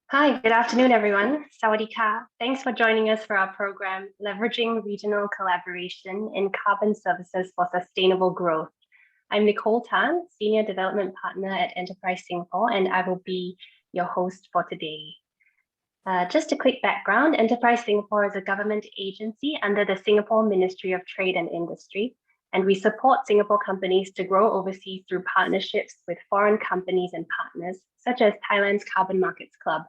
Hi, good afternoon, everyone. Sawadee ka. Thanks for joining us for our program, Leveraging Regional Collaboration in Carbon Services for Sustainable Growth. I'm Nicole Tan, Senior Development Partner at Enterprise Singapore, and I will be your host for today. Just a quick background, Enterprise Singapore is a government agency under the Singapore Ministry of Trade and Industry, and we support Singapore companies to grow overseas through partnerships with foreign companies and partners, such as Thailand's Carbon Markets Club.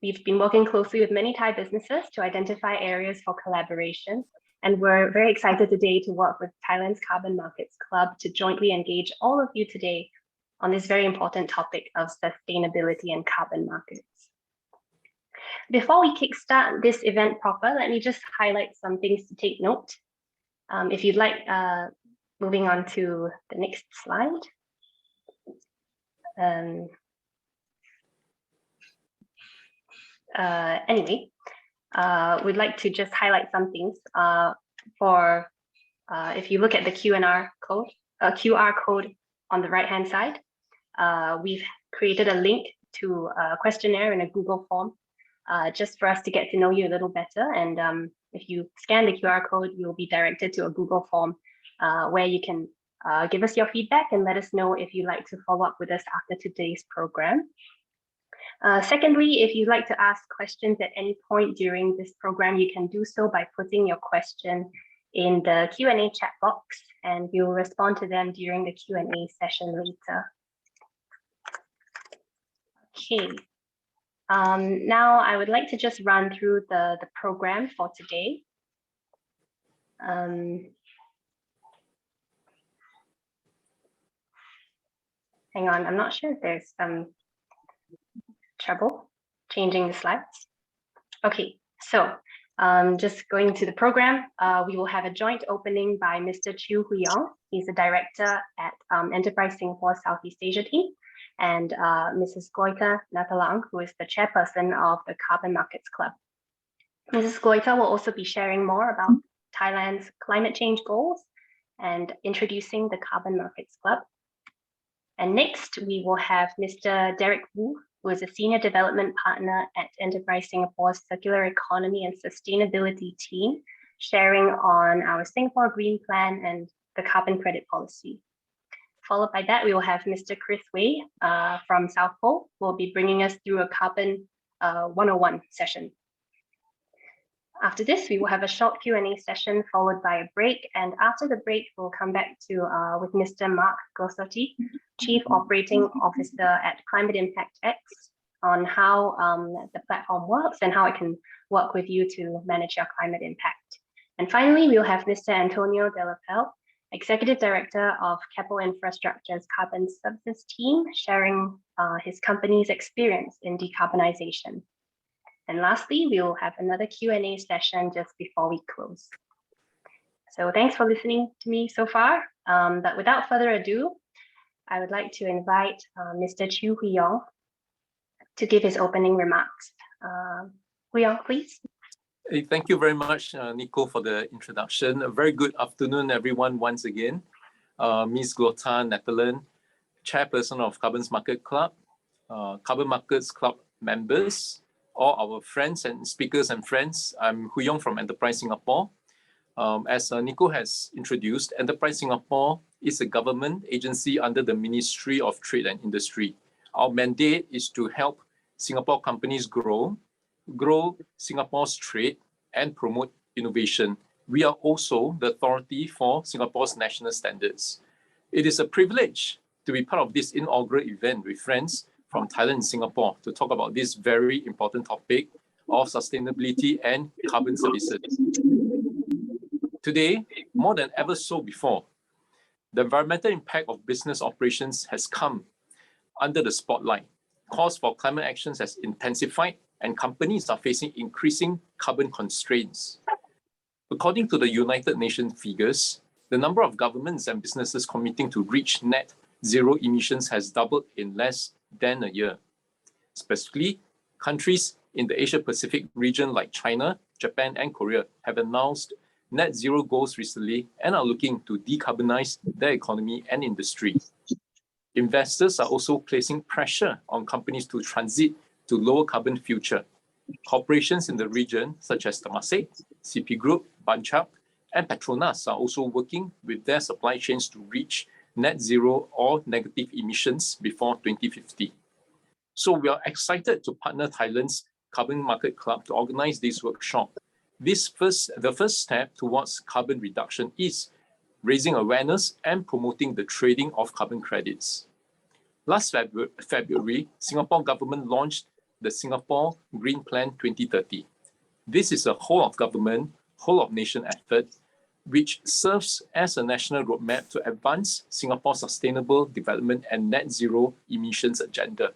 We've been working closely with many Thai businesses to identify areas for collaboration, and we're very excited today to work with Thailand's Carbon Markets Club to jointly engage all of you today on this very important topic of sustainability and carbon markets. Before we kickstart this event proper, let me just highlight some things to take note. If you'd like, moving on to the next slide. Anyway, we'd like to just highlight some things if you look at the QR code on the right hand side, we've created a link to a questionnaire in a Google form just for us to get to know you a little better. And if you scan the QR code, you'll be directed to a Google form where you can give us your feedback and let us know if you'd like to follow up with us after today's program. Secondly, if you'd like to ask questions at any point during this program, you can do so by putting your question in the Q&A chat box, and we'll respond to them during the Q&A session later. Okay. Now I would like to just run through the program for today. Hang on, I'm not sure if there's some trouble changing the slides. Okay, so just going to the program, we will have a joint opening by Mr. Chew Hui-yong. He's the director at Enterprise Singapore Southeast Asia team, and Mrs. Goita Natalang, who is the chairperson of the Carbon Markets Club. Mrs. Goita will also be sharing more about Thailand's climate change goals and introducing the Carbon Markets Club. And next, we will have Mr. Derek Wu, who is a Senior Development Partner at Enterprise Singapore's Circular Economy and Sustainability team, sharing on our Singapore Green Plan and the carbon credit policy. Followed by that, we will have Mr. Chris Wei from South Pole, who will be bringing us through a Carbon 101 session. After this, we will have a short Q&A session followed by a break. And after the break, we'll come back to with Mr. Mark Gossotti, Chief Operating Officer at Climate Impact X, on how the platform works and how it can work with you to manage your climate impact. And finally, we'll have Mr. Antonio De La Pelle, Executive Director of Keppel Infrastructure's Carbon Services team, sharing his company's experience in decarbonization. And lastly, we will have another Q&A session just before we close. So thanks for listening to me so far. But without further ado, I would like to invite Mr. Chew Hui-yong to give his opening remarks. Hui-yong, please. Hey, thank you very much, Nico, for the introduction. A very good afternoon, everyone, once again. Ms. Glota Netherland, Chairperson of Carbon Markets Club, Carbon Markets Club members, all our friends and speakers and friends. I'm Hui-yong from Enterprise Singapore. As Nico has introduced, Enterprise Singapore is a government agency under the Ministry of Trade and Industry. Our mandate is to help Singapore companies grow Singapore's trade, and promote innovation. We are also the authority for Singapore's national standards. It is a privilege to be part of this inaugural event with friends from Thailand and Singapore to talk about this very important topic of sustainability and carbon services. Today, more than ever so before, the environmental impact of business operations has come under the spotlight. Calls for climate actions has intensified, and companies are facing increasing carbon constraints. According to the United Nations figures, the number of governments and businesses committing to reach net zero emissions has doubled in less than a year. Specifically, countries in the Asia-Pacific region like China, Japan, and Korea have announced net zero goals recently and are looking to decarbonize their economy and industry. Investors are also placing pressure on companies to transit to lower carbon future. Corporations in the region, such as Temasek, CP Group, Banchak, and Petronas are also working with their supply chains to reach net zero or negative emissions before 2050. So we are excited to partner Thailand's Carbon Market Club to organize this workshop. The first step towards carbon reduction is raising awareness and promoting the trading of carbon credits. Last February, Singapore government launched the Singapore Green Plan 2030. This is a whole of government, whole of nation effort, which serves as a national roadmap to advance Singapore's sustainable development and net zero emissions agenda.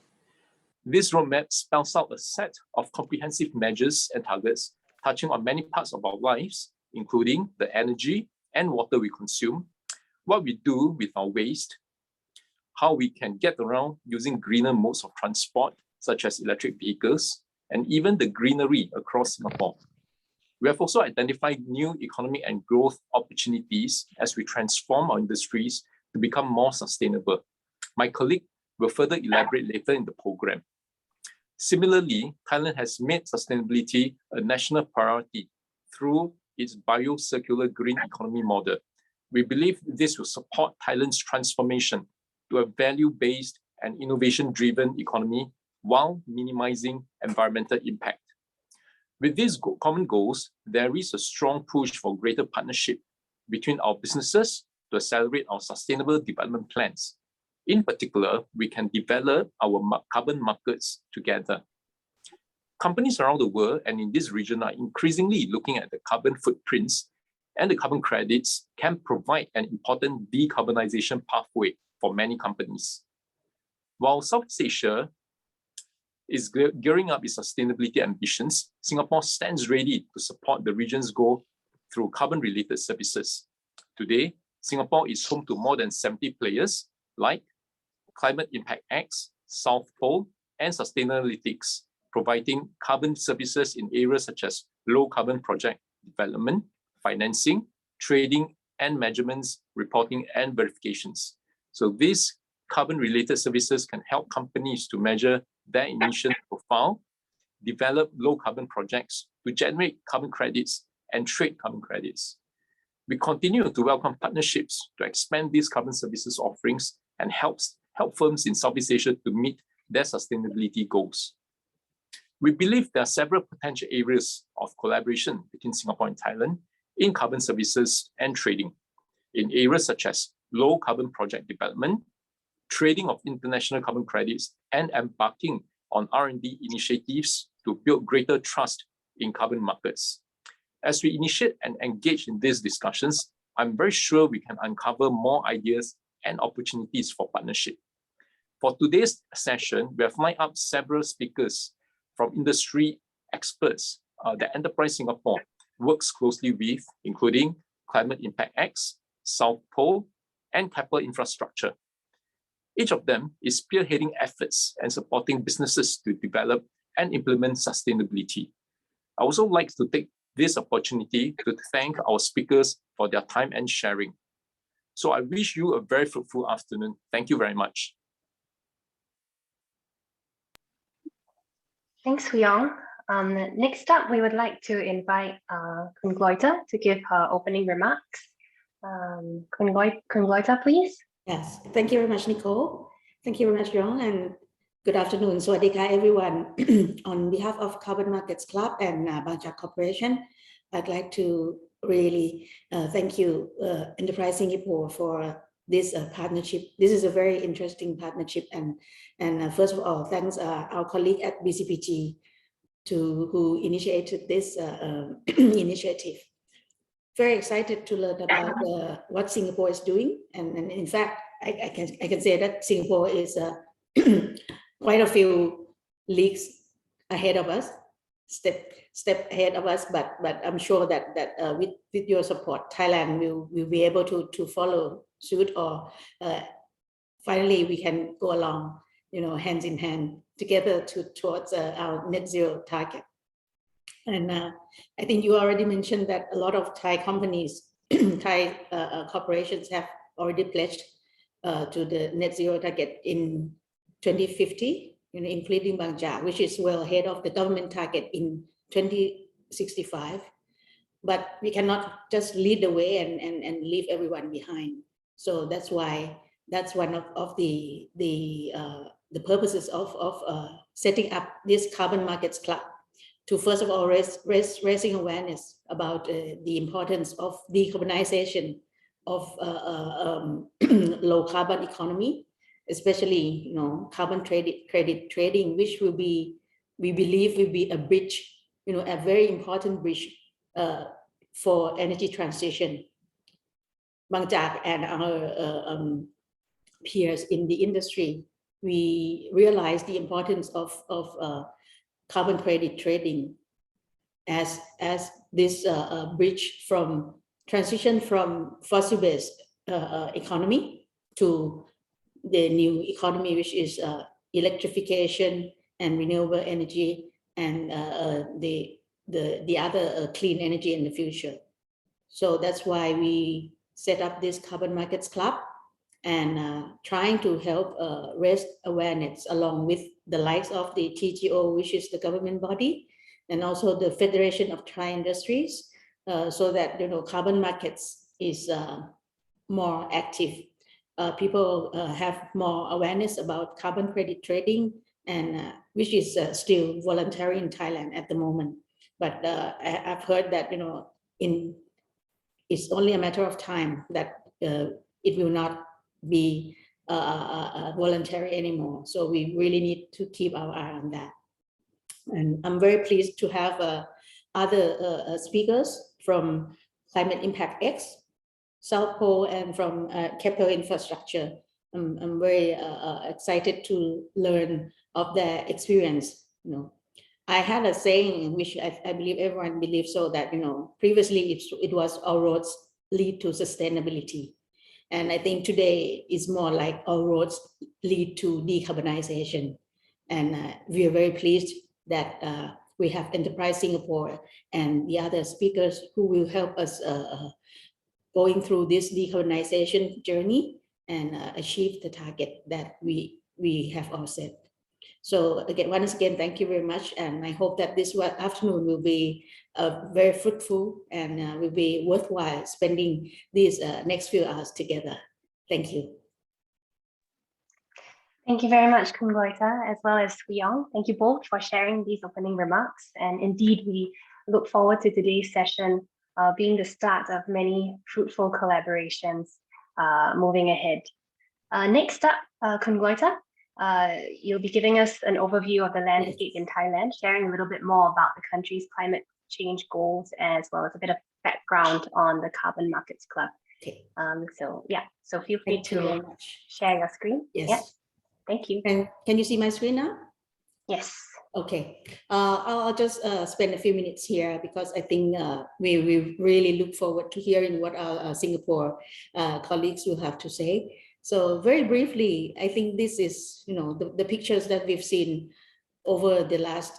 This roadmap spells out a set of comprehensive measures and targets touching on many parts of our lives, including the energy and water we consume, what we do with our waste, how we can get around using greener modes of transport, such as electric vehicles, and even the greenery across Singapore. We have also identified new economic and growth opportunities as we transform our industries to become more sustainable. My colleague will further elaborate later in the program. Similarly, Thailand has made sustainability a national priority through its bio-circular green economy model. We believe this will support Thailand's transformation to a value-based and innovation-driven economy while minimizing environmental impact. With these common goals, there is a strong push for greater partnership between our businesses to accelerate our sustainable development plans. In particular, we can develop our carbon markets together. Companies around the world and in this region are increasingly looking at the carbon footprints, and the carbon credits can provide an important decarbonization pathway for many companies. While Southeast Asia is gearing up its sustainability ambitions, Singapore stands ready to support the region's goal through carbon-related services. Today, Singapore is home to more than 70 players like Climate Impact X, South Pole, and Sustainalytics, providing carbon services in areas such as low carbon project development, financing, trading, and measurements, reporting, and verifications. So these carbon-related services can help companies to measure their emission profile, develop low carbon projects to generate carbon credits and trade carbon credits. We continue to welcome partnerships to expand these carbon services offerings and help firms in Southeast Asia to meet their sustainability goals. We believe there are several potential areas of collaboration between Singapore and Thailand in carbon services and trading, in areas such as low carbon project development, trading of international carbon credits, and embarking on R&D initiatives to build greater trust in carbon markets. As we initiate and engage in these discussions, I'm very sure we can uncover more ideas and opportunities for partnership. For today's session, we have lined up several speakers from industry experts that Enterprise Singapore works closely with, including Climate Impact X, South Pole, and Capital Infrastructure. Each of them is spearheading efforts and supporting businesses to develop and implement sustainability. I also like to take this opportunity to thank our speakers for their time and sharing. So I wish you a very fruitful afternoon. Thank you very much. Thanks, Huyong. Next up, we would like to invite Kun Gloita to give her opening remarks. Kun Gloita, please. Yes, thank you very much, Nicole. Thank you very much, Yong, and good afternoon. Swadika, everyone. On behalf of Carbon Markets Club and Banchak Corporation, I'd like to really thank you, Enterprise Singapore, for this partnership. This is a very interesting partnership, and first of all, thanks our colleague at BCPG who initiated this initiative. Very excited to learn about what Singapore is doing, and in fact, I can say that Singapore is quite a few leagues ahead of us, step ahead of us. But I'm sure that with your support, Thailand will be able to follow suit, or finally we can go along, hands in hand together towards our net zero target. And I think you already mentioned that a lot of Thai companies, Thai corporations have already pledged to the net zero target in 2050 including Bangkok, which is well ahead of the government target in 2065. But we cannot just lead the way and leave everyone behind. So that's why that's one of the purposes of setting up this Carbon Markets Club, to first of all raising awareness about the importance of decarbonization of low carbon economy, especially carbon credit trading, which we believe will be a bridge, a very important bridge for energy transition. Bangkok and our peers in the industry, we realize the importance of carbon credit trading as this bridge from transition from fossil-based economy to the new economy, which is electrification and renewable energy and the other clean energy in the future. So that's why we set up this Carbon Markets Club and trying to help raise awareness along with the likes of the TGO, which is the government body, and also the Federation of Tri-Industries, so that carbon markets is more active. People have more awareness about carbon credit trading, and which is still voluntary in Thailand at the moment. But I've heard that it's only a matter of time that it will not be voluntary anymore. So we really need to keep our eye on that. And I'm very pleased to have other speakers from Climate Impact X, South Pole, and from Capital Infrastructure. I'm very excited to learn of their experience. I had a saying, which I believe everyone believes so, that previously it was our roads lead to sustainability, and I think today is more like our roads lead to decarbonization. And we are very pleased that we have Enterprise Singapore and the other speakers who will help us going through this decarbonization journey and achieve the target that we have all set. So once again, thank you very much. And I hope that this afternoon will be very fruitful and will be worthwhile spending these next few hours together. Thank you. Thank you very much, Khun Gloita, as well as Fuyong. Thank you both for sharing these opening remarks. And indeed, we look forward to today's session being the start of many fruitful collaborations moving ahead. Next up, Khun Gloita, you'll be giving us an overview of the landscape in Thailand, sharing a little bit more about the country's climate change goals, as well as a bit of background on the Carbon Markets Club. Okay. So feel free to share your screen. Yes. Yeah. Thank you. And can you see my screen now? Yes. Okay. I'll just spend a few minutes here because I think we really look forward to hearing what our Singapore colleagues will have to say. So very briefly, I think this is, the pictures that we've seen over the last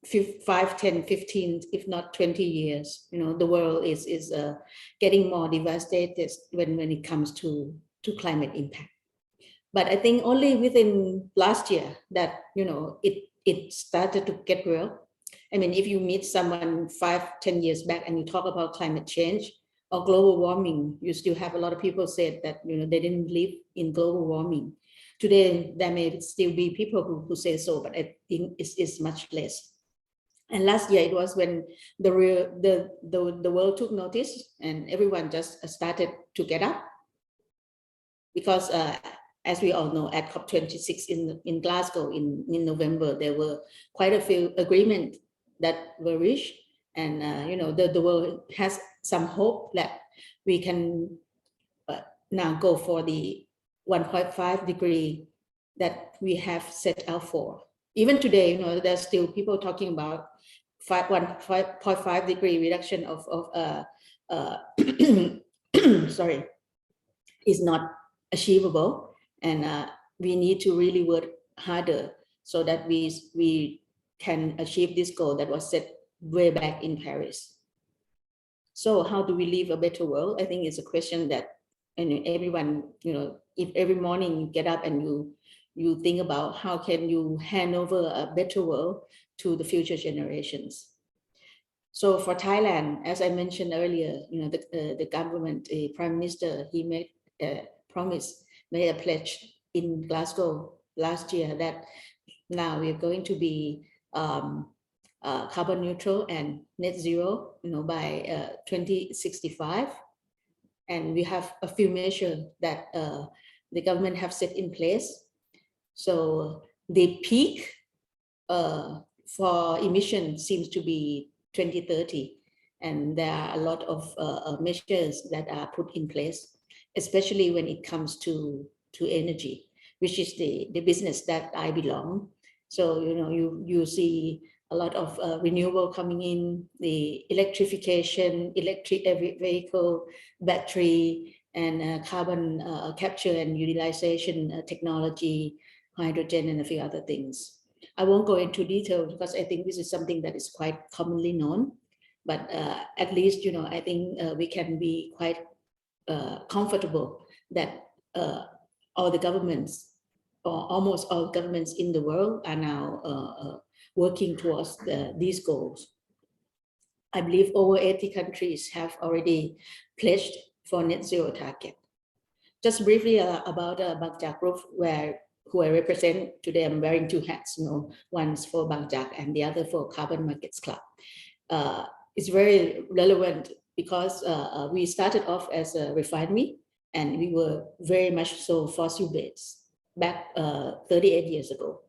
5, 10, 15, if not 20 years. The world is getting more devastated when it comes to climate impact. But I think only within last year that, it started to get real. I mean, if you meet someone 5, 10 years back and you talk about climate change or global warming, you still have a lot of people said that, they didn't believe in global warming. Today, there may still be people who say so, but I think it's much less. And last year, it was when the world took notice and everyone just started to get up. Because as we all know, at COP26 in Glasgow in November, there were quite a few agreements that were reached. And, the world has some hope that we can now go for the 1.5 degree that we have set out for. Even today, there's still people talking about 1.5 degree reduction of sorry, is not achievable. And we need to really work harder so that we can achieve this goal that was set way back in Paris. So how do we live a better world? I think it's a question that everyone, if every morning you get up and you think about how can you hand over a better world to the future generations. So for Thailand, as I mentioned earlier, the government, the Prime Minister, he made a promise, made a pledge in Glasgow last year that now we're going to be carbon neutral and net zero, by 2065. And we have a few measures that the government have set in place. So the peak for emission seems to be 2030, and there are a lot of measures that are put in place, especially when it comes to energy, which is the business that I belong. So you see a lot of renewable coming in, the electrification, electric vehicle, battery, and carbon capture and utilization technology, hydrogen, and a few other things. I won't go into detail because I think this is something that is quite commonly known, but at least, I think we can be quite comfortable that all the governments, or almost all governments in the world, are now working towards these goals. I believe over 80 countries have already pledged for net zero target. Just briefly about Bangchak Group, who I represent today. I'm wearing two hats, one's for Bangchak and the other for Carbon Markets Club. It's very relevant because we started off as a refinery and we were very much so fossil-based back 38 years ago.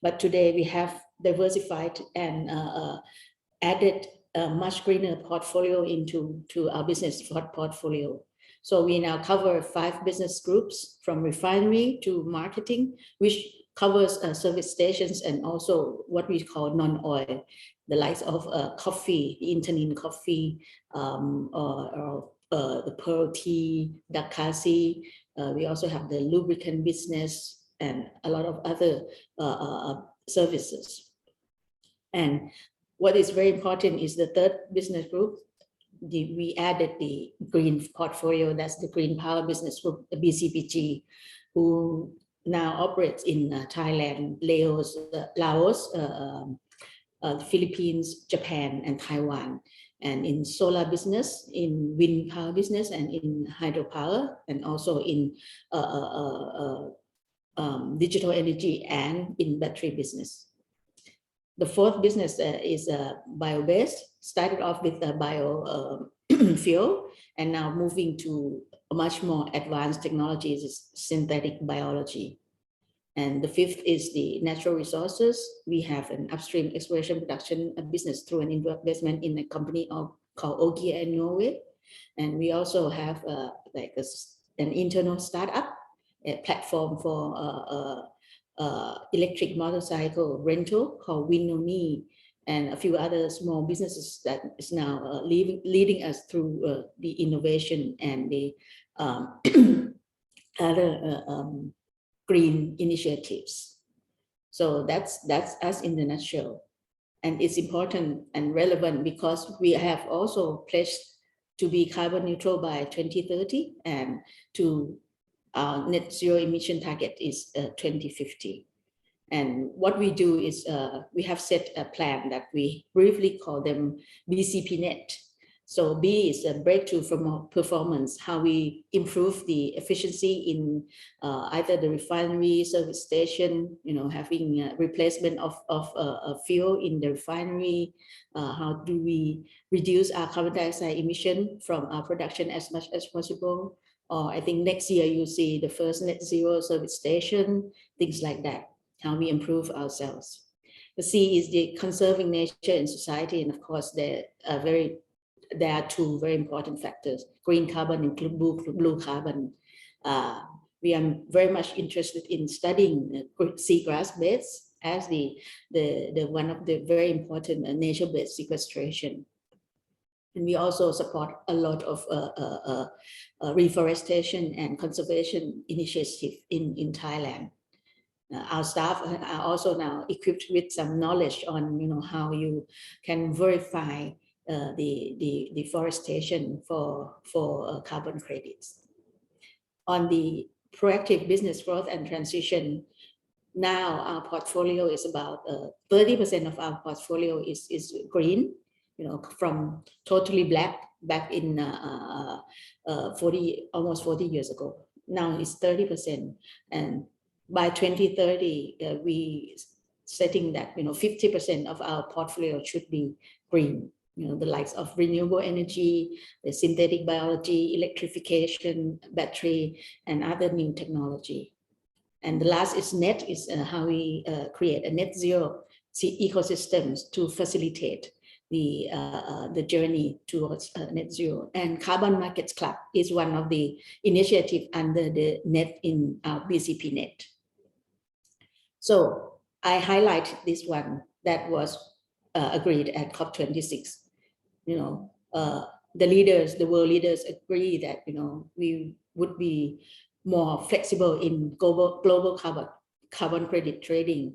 But today we have diversified and added a much greener portfolio into our business portfolio. So we now cover 5 business groups, from refinery to marketing, which covers service stations and also what we call non-oil, the likes of coffee, the Internin coffee, or the pearl tea, Dakasi. We also have the lubricant business and a lot of other services. And what is very important is the third business group. We added the green portfolio, that's the Green Power Business Group, the BCPG, who now operates in Thailand, Laos, the Philippines, Japan, and Taiwan, and in solar business, in wind power business, and in hydropower, and also in digital energy and in battery business. The fourth business is bio-based, started off with bio fuel and now moving to much more advanced technologies, is synthetic biology. And the fifth is the natural resources. We have an upstream exploration production business through an investment in a company called Ogia in Norway. And we also have an internal startup, a platform for electric motorcycle rental called Winomi, and a few other small businesses that is now leading us through the innovation and the other green initiatives. So that's us in the nutshell. And it's important and relevant because we have also pledged to be carbon neutral by 2030 and to our net zero emission target is 2050. And what we do is we have set a plan that we briefly call them BCP Net. So B is a breakthrough from performance, how we improve the efficiency in either the refinery, service station, having replacement of fuel in the refinery. How do we reduce our carbon dioxide emission from our production as much as possible? Or I think next year you see the first net zero service station, things like that, how we improve ourselves. The C is the conserving nature in society. And of course, there are two very important factors, green carbon and blue carbon. We are very much interested in studying seagrass beds as the one of the very important nature-based sequestration. And we also support a lot of reforestation and conservation initiatives in Thailand. Our staff are also now equipped with some knowledge on how you can verify the deforestation for carbon credits. On the proactive business growth and transition, now our portfolio is about 30% of our portfolio is green, from totally black back in almost 40 years ago. Now it's 30%, and by 2030 we setting that 50% of our portfolio should be green. The likes of renewable energy, the synthetic biology, electrification, battery, and other new technology. And the last is net, is how we create a net zero ecosystems to facilitate the journey towards net zero. And Carbon Markets Club is one of the initiatives under the net in our BCP net. So I highlight this one that was agreed at COP26. The leaders, the world leaders agree that we would be more flexible in global carbon credit trading,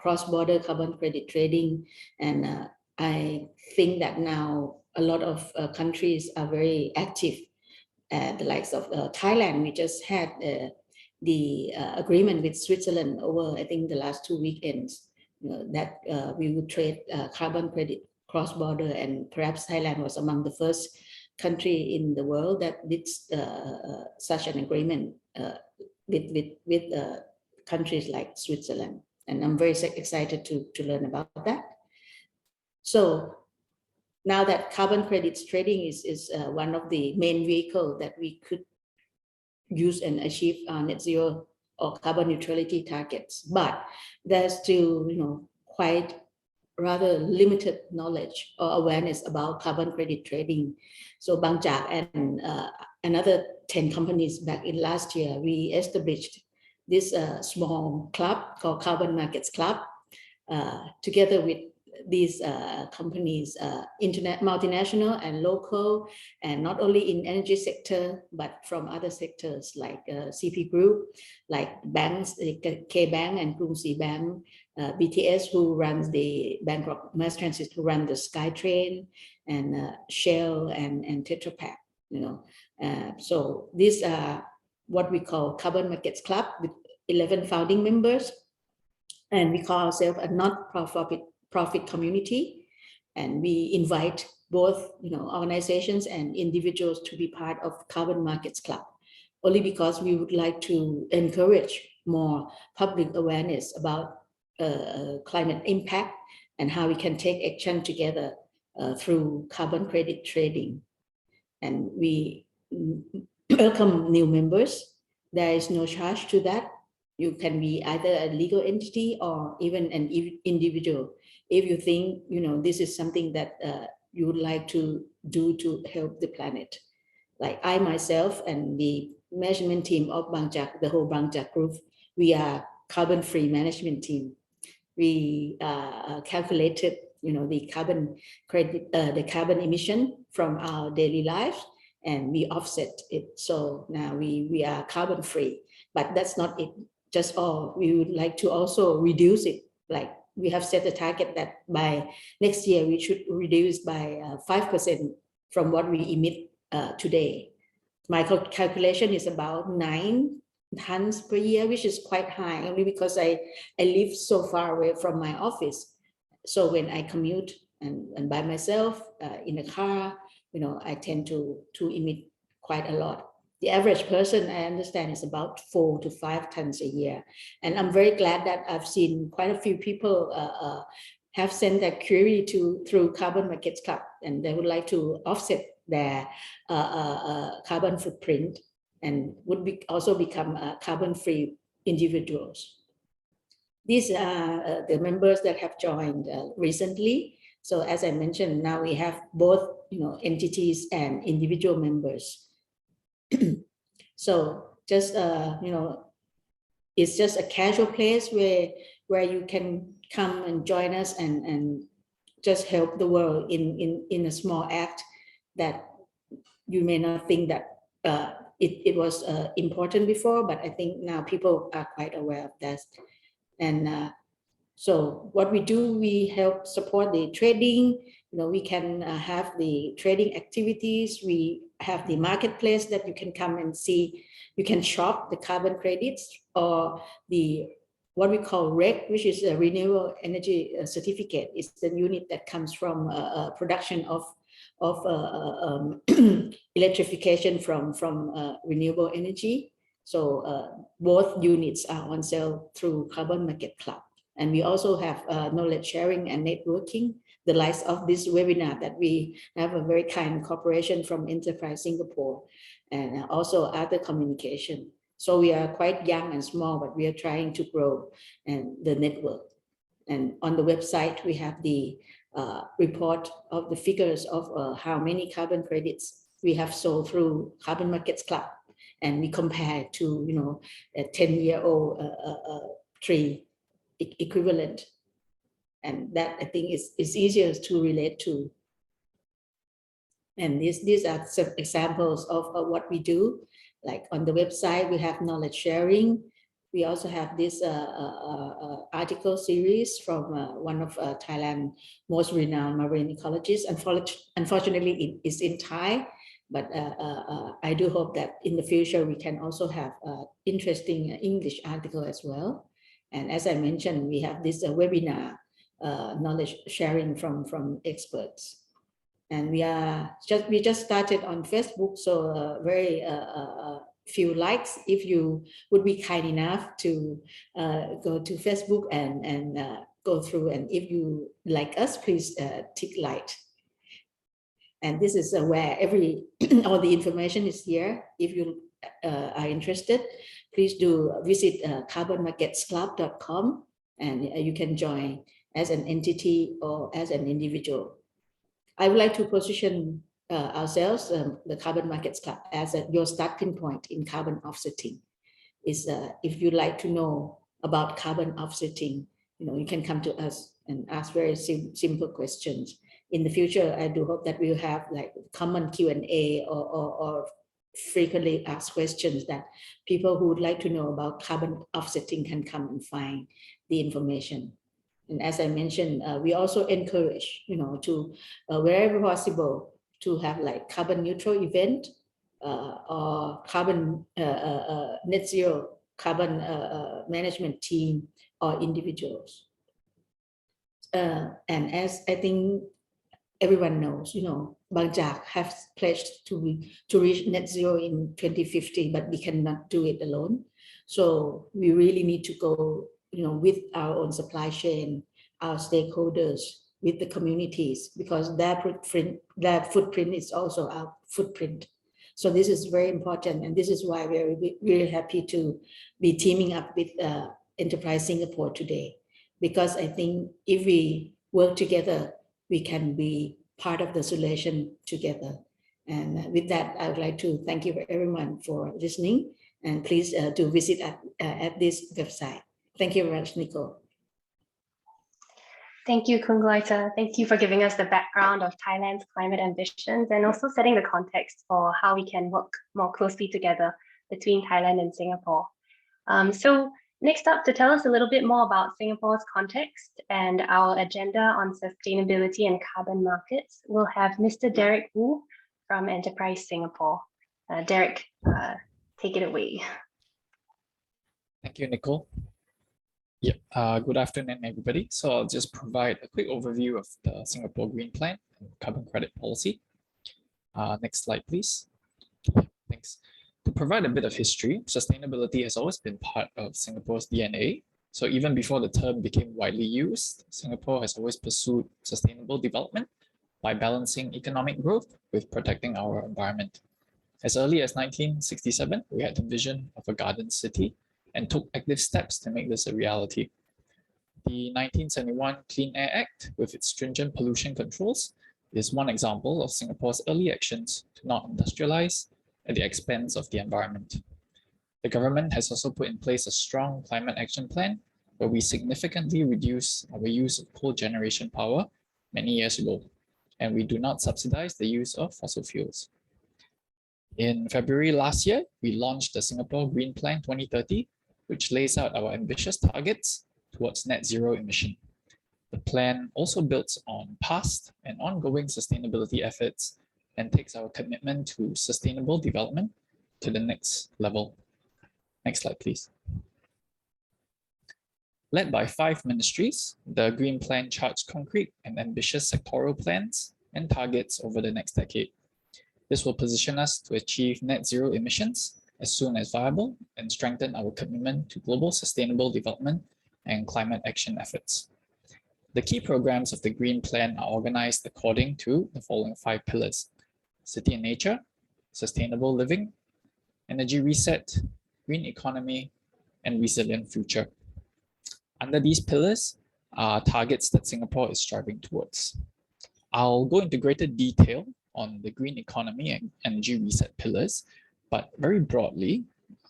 cross-border carbon credit trading, and I think that now a lot of countries are very active. The likes of Thailand, we just had the agreement with Switzerland over, I think, the last 2 weekends, that we would trade carbon credit cross-border, and perhaps Thailand was among the first country in the world that did such an agreement with countries like Switzerland, and I'm very excited to learn about that. So now that carbon credits trading is one of the main vehicles that we could use and achieve net zero or carbon neutrality targets, but there's still quite rather limited knowledge or awareness about carbon credit trading. So Bangchak and another 10 companies back in last year, we established this small club called Carbon Markets Club, together with these companies, multinational and local, and not only in energy sector, but from other sectors like CP Group, like banks, K-Bank and Krungsri Bank, BTS, who runs the Bangkok Mass Transit, who run the SkyTrain, and Shell and Tetra Pak. So these are what we call Carbon Markets Club with 11 founding members, and we call ourselves a not-profit community, and we invite both organizations and individuals to be part of Carbon Markets Club, only because we would like to encourage more public awareness about climate impact and how we can take action together through carbon credit trading. And we welcome new members. There is no charge to that. You can be either a legal entity or even an individual if you think this is something that you would like to do to help the planet. Like I myself and the management team of Bangchak, the whole Bangchak group, we are carbon-free management team. We calculated the carbon credit, the carbon emission from our daily lives, and we offset it. So now we are carbon-free, but that's not it. Just all, we would like to also reduce it. Like we have set a target that by next year we should reduce by 5% from what we emit today. My calculation is about 9 tons per year, which is quite high, only because I live so far away from my office. So when I commute and by myself in a car, I tend to emit quite a lot. The average person, I understand, is about 4 to 5 tons a year. And I'm very glad that I've seen quite a few people have sent their query through Carbon Markets Club, and they would like to offset their carbon footprint and would also become carbon-free individuals. These are the members that have joined recently. So as I mentioned, now we have both entities and individual members. So just it's just a casual place where you can come and join us and just help the world in a small act that you may not think that it was important before, but I think now people are quite aware of that. And so what we do, we help support the trading. We can have the trading activities. We have the marketplace that you can come and see. You can shop the carbon credits or the what we call REC, which is a renewable energy certificate. It's the unit that comes from production of electrification from renewable energy. So both units are on sale through Carbon Market Club. And we also have knowledge sharing and networking. The likes of this webinar that we have a very kind cooperation from Enterprise Singapore and also other communication. So we are quite young and small, but we are trying to grow and the network. And on the website, we have the report of the figures of how many carbon credits we have sold through Carbon Markets Club. And we compare to, you know, a 10-year-old tree equivalent. And that I think is easier to relate to. And these are some examples of what we do. Like on the website, we have knowledge sharing. We also have this article series from one of Thailand's most renowned marine ecologists. Unfortunately, it is in Thai, but I do hope that in the future we can also have interesting English article as well. And as I mentioned, we have this webinar knowledge sharing from experts. And we just started on Facebook, so very few likes. If you would be kind enough to go to Facebook and go through, and if you like us, please tick like. And this is where all the information is here. If you are interested, please do visit carbonmarketsclub.com, and you can join as an entity or as an individual. I would like to position ourselves, the Carbon Markets Club, as your starting point in carbon offsetting. Is if you'd like to know about carbon offsetting, you know, you can come to us and ask very simple questions. In the future, I do hope that we'll have like common Q&A or frequently asked questions that people who would like to know about carbon offsetting can come and find the information. And as I mentioned, we also encourage, you know, to wherever possible to have like carbon neutral event or carbon net zero carbon management team or individuals. And as I think everyone knows, you know, Bangchak has pledged to reach net zero in 2050, but we cannot do it alone. So we really need to go, you know, with our own supply chain, our stakeholders, with the communities, because their footprint is also our footprint. So this is very important, and this is why we're really happy to be teaming up with Enterprise Singapore today, because I think if we work together, we can be part of the solution together. And with that, I would like to thank you everyone for listening, and please do visit at this website. Thank you very much, Nicole. Thank you, Kunglaita. Thank you for giving us the background of Thailand's climate ambitions and also setting the context for how we can work more closely together between Thailand and Singapore. So next up, to tell us a little bit more about Singapore's context and our agenda on sustainability and carbon markets, we'll have Mr. Derek Wu from Enterprise Singapore. Derek, take it away. Thank you, Nicole. Yeah, good afternoon, everybody. So I'll just provide a quick overview of the Singapore Green Plan and carbon credit policy. Next slide, please. Thanks. To provide a bit of history, sustainability has always been part of Singapore's DNA. So even before the term became widely used, Singapore has always pursued sustainable development by balancing economic growth with protecting our environment. As early as 1967, we had the vision of a garden city and took active steps to make this a reality. The 1971 Clean Air Act, with its stringent pollution controls, is one example of Singapore's early actions to not industrialize at the expense of the environment. The government has also put in place a strong climate action plan where we significantly reduce our use of coal generation power many years ago, and we do not subsidize the use of fossil fuels. In February last year, we launched the Singapore Green Plan 2030, which lays out our ambitious targets towards net zero emission. The plan also builds on past and ongoing sustainability efforts and takes our commitment to sustainable development to the next level. Next slide, please. Led by 5 ministries, the Green Plan charts concrete and ambitious sectoral plans and targets over the next decade. This will position us to achieve net zero emissions as soon as viable and strengthen our commitment to global sustainable development and climate action efforts. The key programs of the Green Plan are organized according to the following 5 pillars: city and nature, sustainable living, energy reset, green economy, and resilient future. Under these pillars are targets that Singapore is striving towards. I'll go into greater detail on the green economy and energy reset pillars, but very broadly,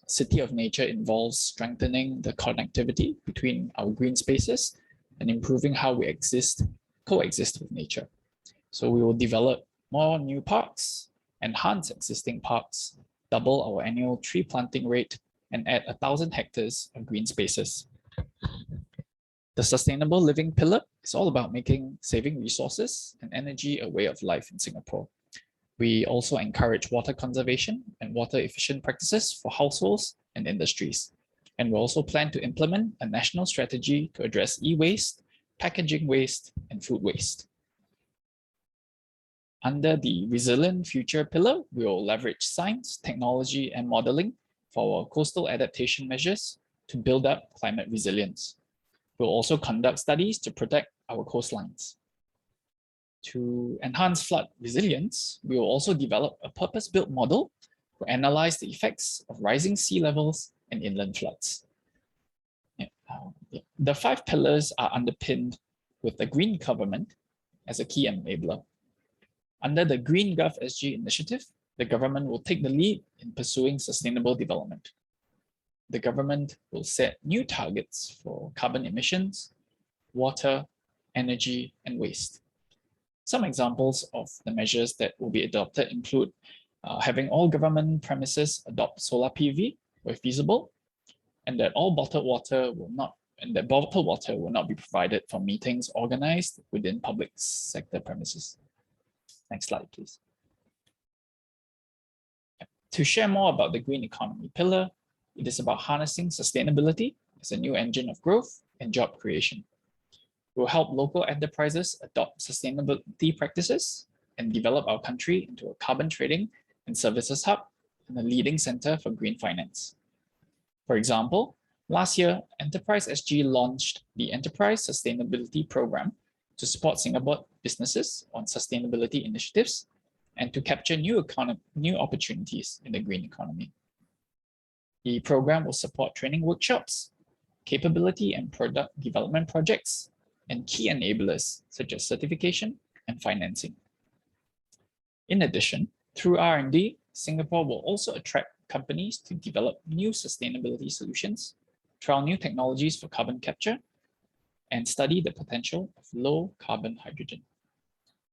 City of Nature involves strengthening the connectivity between our green spaces and improving how we coexist with nature. So we will develop more new parks, enhance existing parks, double our annual tree planting rate, and add 1,000 hectares of green spaces. The sustainable living pillar is all about making saving resources and energy a way of life in Singapore. We also encourage water conservation and water efficient practices for households and industries. And we also plan to implement a national strategy to address e-waste, packaging waste, and food waste. Under the resilient future pillar, we will leverage science, technology, and modeling for our coastal adaptation measures to build up climate resilience. We'll also conduct studies to protect our coastlines. To enhance flood resilience, we will also develop a purpose-built model to analyze the effects of rising sea levels and inland floods. The 5 pillars are underpinned with the green government as a key enabler. Under the Green Gov SG initiative, the government will take the lead in pursuing sustainable development. The government will set new targets for carbon emissions, water, energy, and waste. Some examples of the measures that will be adopted include having all government premises adopt solar PV where feasible, and that all bottled water will not be provided for meetings organized within public sector premises. Next slide, please. To share more about the green economy pillar, it is about harnessing sustainability as a new engine of growth and job creation. We'll help local enterprises adopt sustainability practices and develop our country into a carbon trading and services hub and a leading center for green finance. For example, last year, Enterprise SG launched the Enterprise Sustainability Program to support Singapore businesses on sustainability initiatives and to capture new opportunities in the green economy. The program will support training workshops, capability and product development projects, and key enablers such as certification and financing. In addition, through R&D, Singapore will also attract companies to develop new sustainability solutions, trial new technologies for carbon capture, and study the potential of low carbon hydrogen.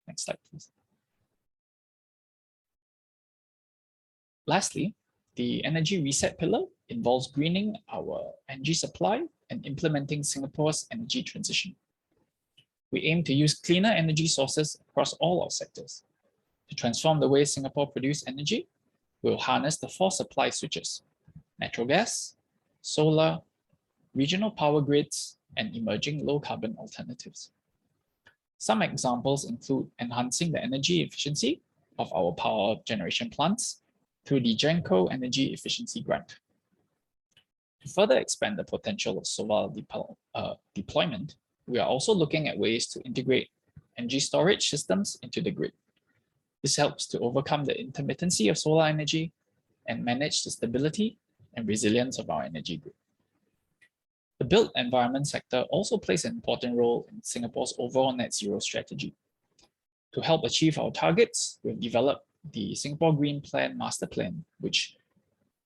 Next slide, please. Lastly, the energy reset pillar involves greening our energy supply and implementing Singapore's energy transition. We aim to use cleaner energy sources across all our sectors. To transform the way Singapore produces energy, we will harness the 4 supply switches: natural gas, solar, regional power grids, and emerging low-carbon alternatives. Some examples include enhancing the energy efficiency of our power generation plants through the Genco Energy Efficiency Grant. To further expand the potential of solar deployment, we are also looking at ways to integrate energy storage systems into the grid. This helps to overcome the intermittency of solar energy and manage the stability and resilience of our energy grid. The built environment sector also plays an important role in Singapore's overall net zero strategy. To help achieve our targets, we've developed the Singapore Green Plan Master Plan, which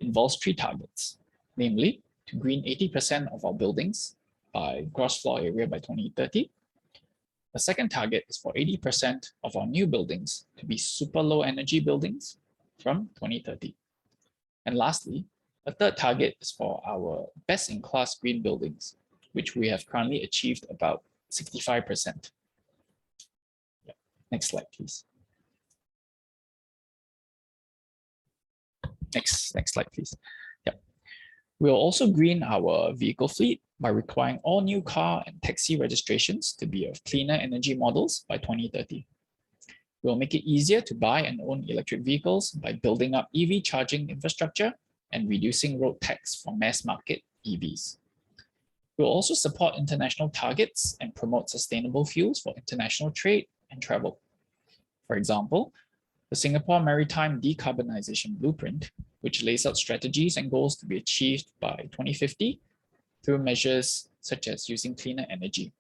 involves 3 targets, namely to green 80% of our buildings by gross floor area by 2030. The second target is for 80% of our new buildings to be super low energy buildings from 2030. And lastly, a third target is for our best-in-class green buildings, which we have currently achieved about 65%. Yeah. Next slide, please. Next slide, please. Yeah. We'll also green our vehicle fleet by requiring all new car and taxi registrations to be of cleaner energy models by 2030. We will make it easier to buy and own electric vehicles by building up EV charging infrastructure and reducing road tax for mass market EVs. We will also support international targets and promote sustainable fuels for international trade and travel. For example, the Singapore Maritime Decarbonization Blueprint, which lays out strategies and goals to be achieved by 2050 through measures such as using cleaner energy.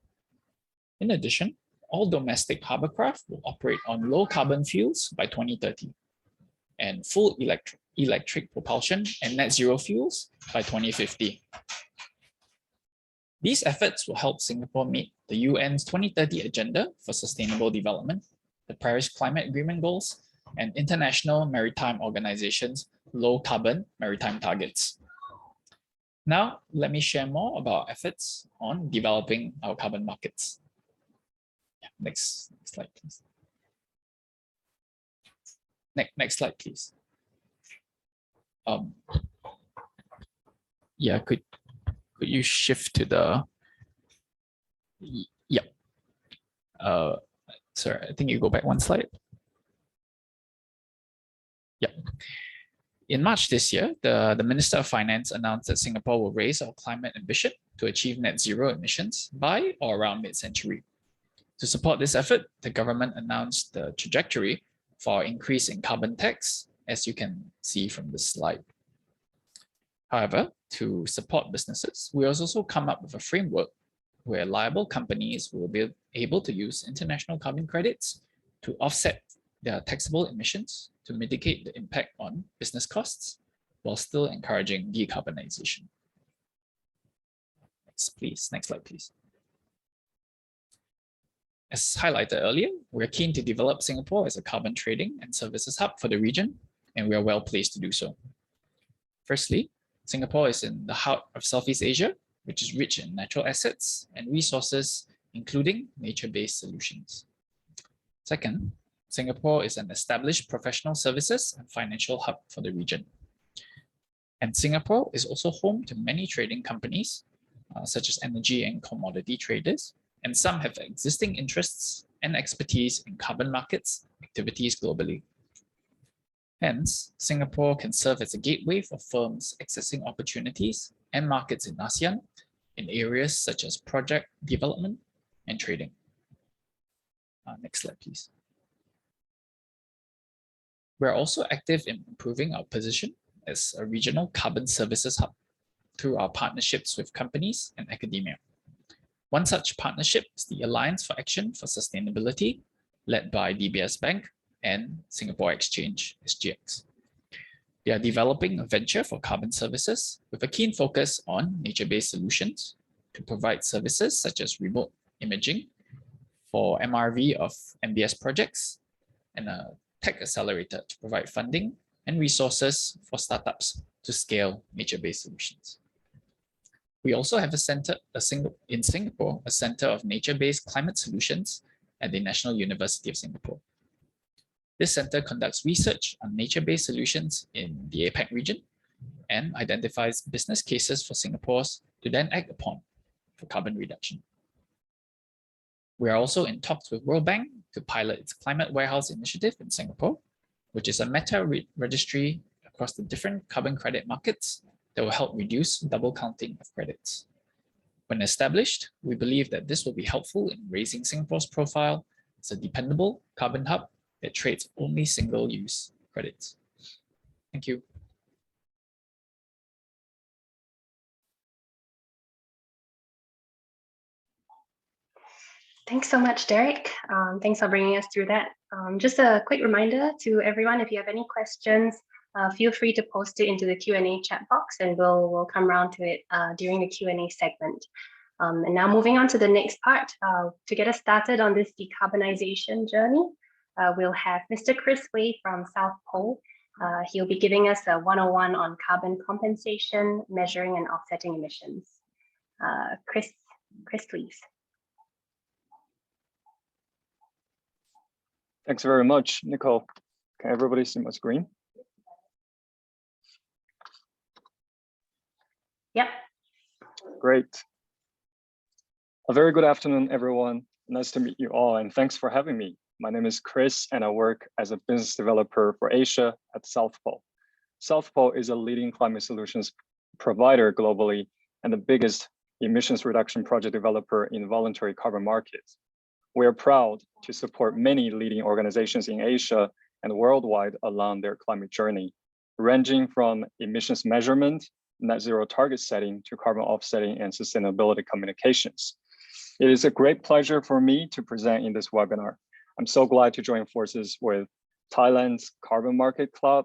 In addition, all domestic hovercraft will operate on low carbon fuels by 2030 and full electric propulsion and net zero fuels by 2050. These efforts will help Singapore meet the UN's 2030 Agenda for Sustainable Development, the Paris Climate Agreement goals, and International Maritime Organization's low carbon maritime targets. Now, let me share more about efforts on developing our carbon markets. Next slide, please. Next slide, please. Yeah, could you shift to the, yeah. Sorry, I think you go back one slide. Yeah. In March this year, the Minister of Finance announced that Singapore will raise our climate ambition to achieve net zero emissions by or around mid-century. To support this effort, the government announced the trajectory for our increase in carbon tax, as you can see from this slide. However, to support businesses, we have also come up with a framework where liable companies will be able to use international carbon credits to offset their taxable emissions to mitigate the impact on business costs while still encouraging decarbonization. Next slide, please. As highlighted earlier, we're keen to develop Singapore as a carbon trading and services hub for the region, and we are well placed to do so. Firstly, Singapore is in the heart of Southeast Asia, which is rich in natural assets and resources, including nature-based solutions. Second, Singapore is an established professional services and financial hub for the region. And Singapore is also home to many trading companies, such as energy and commodity traders, and some have existing interests and expertise in carbon markets activities globally. Hence, Singapore can serve as a gateway for firms accessing opportunities and markets in ASEAN in areas such as project development and trading. Next slide, please. We're also active in improving our position as a regional carbon services hub through our partnerships with companies and academia. One such partnership is the Alliance for Action for Sustainability, led by DBS Bank and Singapore Exchange, SGX. They are developing a venture for carbon services with a keen focus on nature-based solutions to provide services such as remote imaging for MRV of MBS projects and a tech accelerator to provide funding and resources for startups to scale nature-based solutions. We also have in Singapore, a Center of Nature-Based Climate Solutions at the National University of Singapore. This center conducts research on nature-based solutions in the APAC region and identifies business cases for Singapore to then act upon for carbon reduction. We are also in talks with World Bank to pilot its Climate Warehouse initiative in Singapore, which is a meta-registry across the different carbon credit markets that will help reduce double counting of credits. When established, we believe that this will be helpful in raising Singapore's profile as a dependable carbon hub that trades only single-use credits. Thank you. Thanks so much, Derek. Thanks for bringing us through that. Just a quick reminder to everyone, if you have any questions, feel free to post it into the Q&A chat box and we'll come around to it during the Q&A segment. And now moving on to the next part, to get us started on this decarbonization journey, we'll have Mr. Chris Wei from South Pole. He'll be giving us a 101 on carbon compensation, measuring and offsetting emissions. Chris, please. Thanks very much, Nicole. Can everybody see my screen? Yep. Great. A very good afternoon, everyone. Nice to meet you all, and thanks for having me. My name is Chris, and I work as a business developer for Asia at South Pole. South Pole is a leading climate solutions provider globally and the biggest emissions reduction project developer in the voluntary carbon market. We are proud to support many leading organizations in Asia and worldwide along their climate journey, ranging from emissions measurement, net zero target setting, to carbon offsetting and sustainability communications. It is a great pleasure for me to present in this webinar. I'm so glad to join forces with Thailand's Carbon Market Club,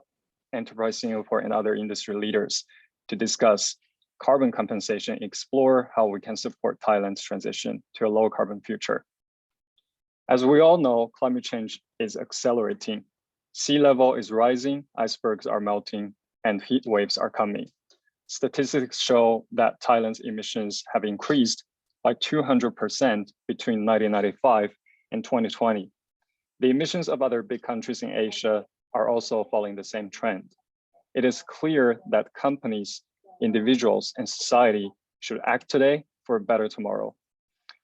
Enterprise Singapore, and other industry leaders to discuss carbon compensation and explore how we can support Thailand's transition to a low carbon future. As we all know, climate change is accelerating. Sea level is rising, icebergs are melting, and heat waves are coming. Statistics show that Thailand's emissions have increased by 200% between 1995 and 2020. The emissions of other big countries in Asia are also following the same trend. It is clear that companies, individuals, and society should act today for a better tomorrow.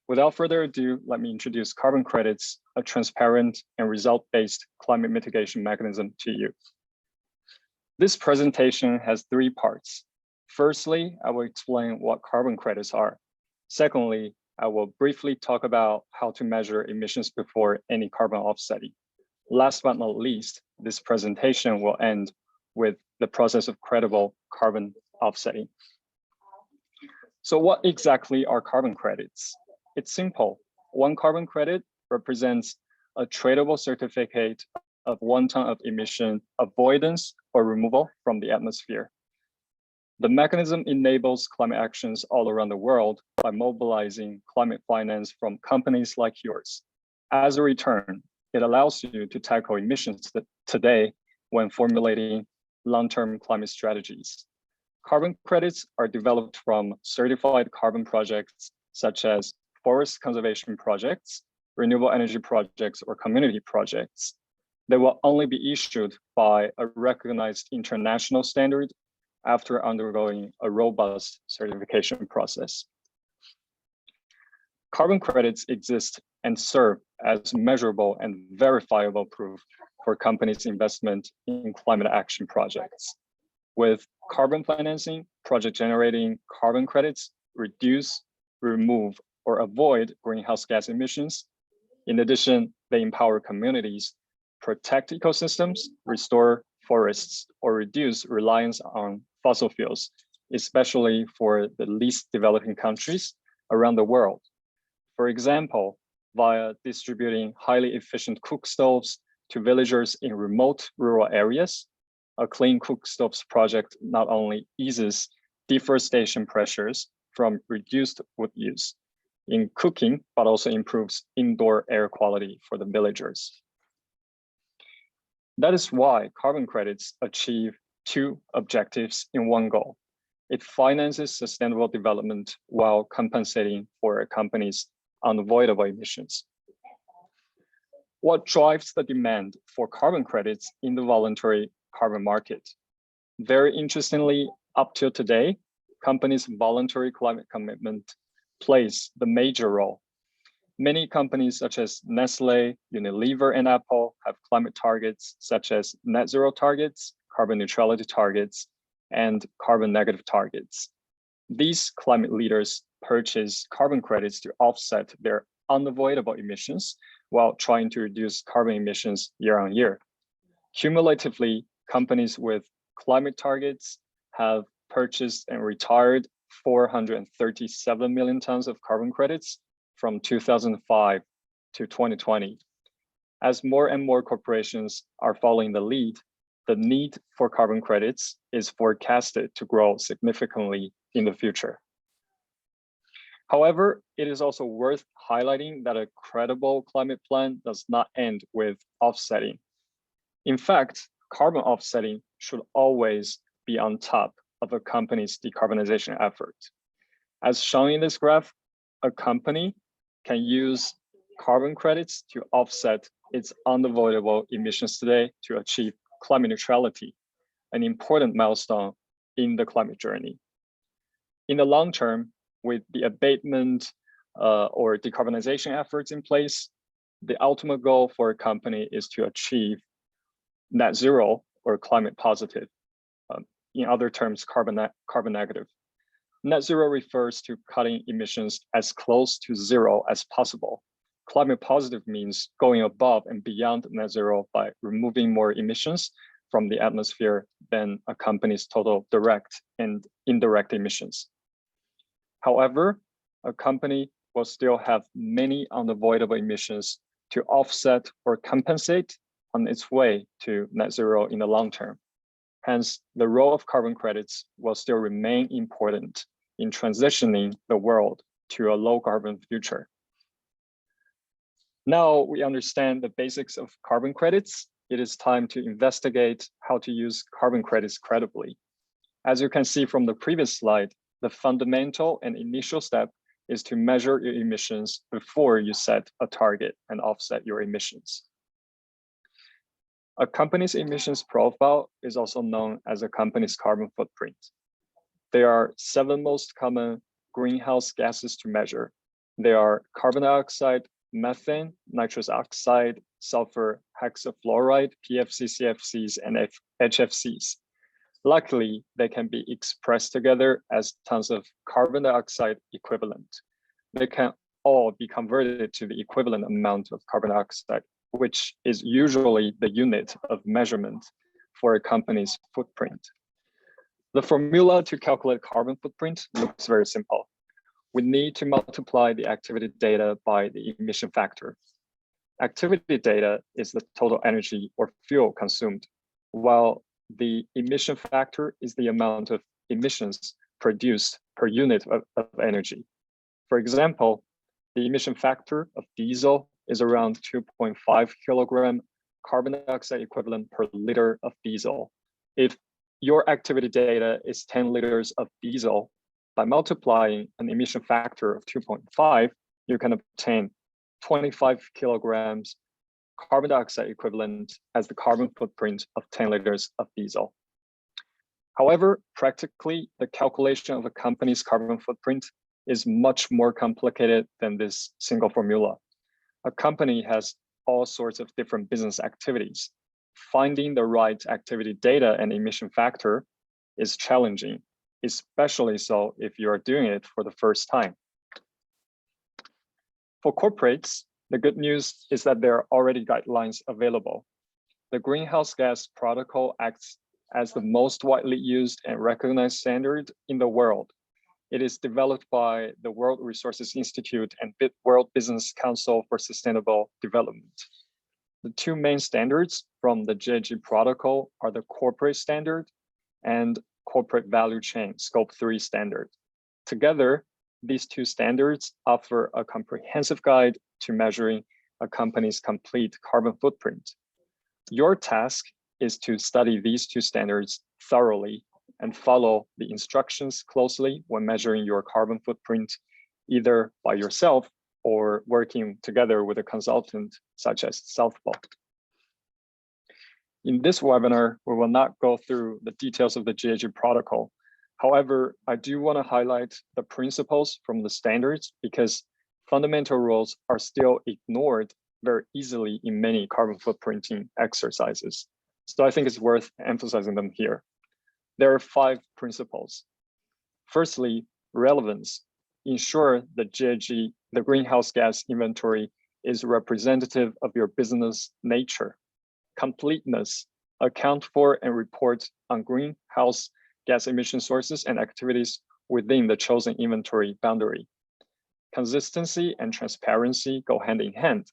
Without further ado, let me introduce carbon credits, a transparent and result-based climate mitigation mechanism to you. This presentation has three parts. Firstly, I will explain what carbon credits are. Secondly, I will briefly talk about how to measure emissions before any carbon offsetting. Last but not least, this presentation will end with the process of credible carbon offsetting. So what exactly are carbon credits? It's simple. One carbon credit represents a tradable certificate of 1 ton of emission avoidance or removal from the atmosphere. The mechanism enables climate actions all around the world by mobilizing climate finance from companies like yours. As a return, it allows you to tackle emissions today when formulating long-term climate strategies. Carbon credits are developed from certified carbon projects such as forest conservation projects, renewable energy projects, or community projects. They will only be issued by a recognized international standard after undergoing a robust certification process. Carbon credits exist and serve as measurable and verifiable proof for companies' investment in climate action projects. With carbon financing, project generating carbon credits reduce, remove, or avoid greenhouse gas emissions. In addition, they empower communities, protect ecosystems, restore forests, or reduce reliance on fossil fuels, especially for the least developing countries around the world. For example, via distributing highly efficient cook stoves to villagers in remote rural areas, a clean cook stoves project not only eases deforestation pressures from reduced wood use in cooking, but also improves indoor air quality for the villagers. That is why carbon credits achieve two objectives in one goal. It finances sustainable development while compensating for a company's unavoidable emissions. What drives the demand for carbon credits in the voluntary carbon market? Very interestingly, up till today, companies' voluntary climate commitment plays the major role. Many companies such as Nestle, Unilever, and Apple have climate targets such as net zero targets, carbon neutrality targets, and carbon negative targets. These climate leaders purchase carbon credits to offset their unavoidable emissions while trying to reduce carbon emissions year on year. Cumulatively, companies with climate targets have purchased and retired 437 million tons of carbon credits from 2005 to 2020. As more and more corporations are following the lead, the need for carbon credits is forecasted to grow significantly in the future. However, it is also worth highlighting that a credible climate plan does not end with offsetting. In fact, carbon offsetting should always be on top of a company's decarbonization effort. As shown in this graph, a company can use carbon credits to offset its unavoidable emissions today to achieve climate neutrality, an important milestone in the climate journey. In the long term, with the abatement or decarbonization efforts in place, the ultimate goal for a company is to achieve net zero or climate positive. In other terms, carbon negative. Net zero refers to cutting emissions as close to zero as possible. Climate positive means going above and beyond net zero by removing more emissions from the atmosphere than a company's total direct and indirect emissions. However, a company will still have many unavoidable emissions to offset or compensate on its way to net zero in the long term. Hence, the role of carbon credits will still remain important in transitioning the world to a low carbon future. Now we understand the basics of carbon credits. It is time to investigate how to use carbon credits credibly. As you can see from the previous slide, the fundamental and initial step is to measure your emissions before you set a target and offset your emissions. A company's emissions profile is also known as a company's carbon footprint. There are 7 most common greenhouse gases to measure. They are carbon dioxide, methane, nitrous oxide, sulfur hexafluoride, PFC, CFCs, and HFCs. Luckily, they can be expressed together as tons of carbon dioxide equivalent. They can all be converted to the equivalent amount of carbon dioxide, which is usually the unit of measurement for a company's footprint. The formula to calculate carbon footprint looks very simple. We need to multiply the activity data by the emission factor. Activity data is the total energy or fuel consumed, while the emission factor is the amount of emissions produced per unit of energy. For example, the emission factor of diesel is around 2.5 kilogram carbon dioxide equivalent per liter of diesel. If your activity data is 10 liters of diesel, by multiplying an emission factor of 2.5, you can obtain 25 kilograms carbon dioxide equivalent as the carbon footprint of 10 liters of diesel. However, practically, the calculation of a company's carbon footprint is much more complicated than this single formula. A company has all sorts of different business activities. Finding the right activity data and emission factor is challenging, especially so if you are doing it for the first time. For corporates, the good news is that there are already guidelines available. The Greenhouse Gas Protocol acts as the most widely used and recognized standard in the world. It is developed by the World Resources Institute and World Business Council for Sustainable Development. The 2 main standards from the GHG protocol are the corporate standard and corporate value chain scope 3 standard. Together, these 2 standards offer a comprehensive guide to measuring a company's complete carbon footprint. Your task is to study these 2 standards thoroughly and follow the instructions closely when measuring your carbon footprint, either by yourself or working together with a consultant such as Southpole. In this webinar, we will not go through the details of the GHG protocol. However, I do want to highlight the principles from the standards because fundamental rules are still ignored very easily in many carbon footprinting exercises. So I think it's worth emphasizing them here. There are 5 principles. Firstly, relevance. Ensure the GHG, the greenhouse gas inventory, is representative of your business nature. Completeness. Account for and report on greenhouse gas emission sources and activities within the chosen inventory boundary. Consistency and transparency go hand in hand.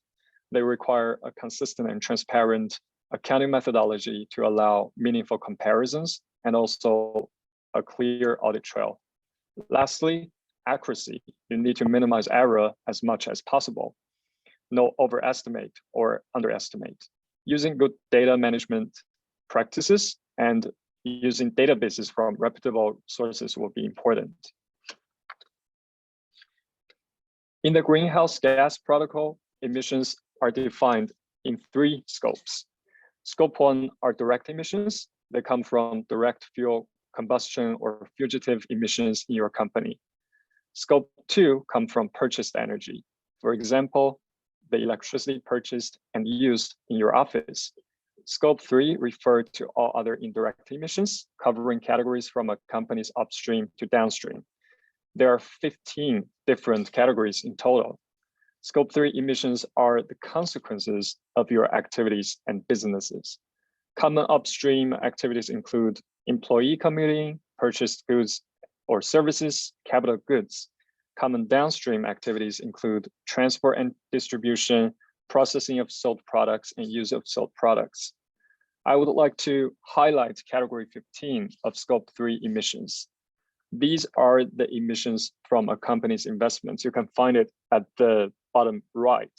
They require a consistent and transparent accounting methodology to allow meaningful comparisons and also a clear audit trail. Lastly, accuracy. You need to minimize error as much as possible. No overestimate or underestimate. Using good data management practices and using databases from reputable sources will be important. In the Greenhouse Gas Protocol, emissions are defined in 3 scopes. Scope 1 are direct emissions. They come from direct fuel combustion or fugitive emissions in your company. Scope 2 come from purchased energy. For example, the electricity purchased and used in your office. Scope 3 refer to all other indirect emissions, covering categories from a company's upstream to downstream. There are 15 different categories in total. Scope 3 emissions are the consequences of your activities and businesses. Common upstream activities include employee commuting, purchased goods or services, capital goods. Common downstream activities include transport and distribution, processing of sold products, and use of sold products. I would like to highlight category 15 of scope 3 emissions. These are the emissions from a company's investments. You can find it at the bottom right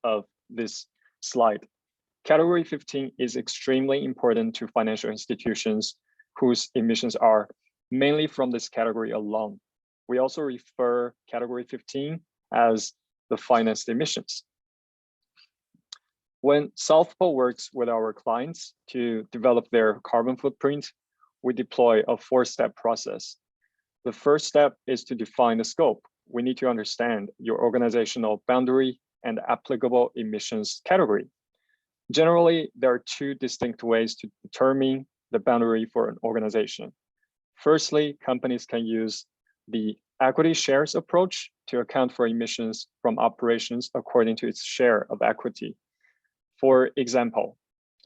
of this slide. Category 15 is extremely important to financial institutions whose emissions are mainly from this category alone. We also refer category 15 as the financed emissions. When South Pole works with our clients to develop their carbon footprint, we deploy a 4-step process. The first step is to define the scope. We need to understand your organizational boundary and applicable emissions category. Generally, there are 2 distinct ways to determine the boundary for an organization. Firstly, companies can use the equity shares approach to account for emissions from operations according to its share of equity. For example,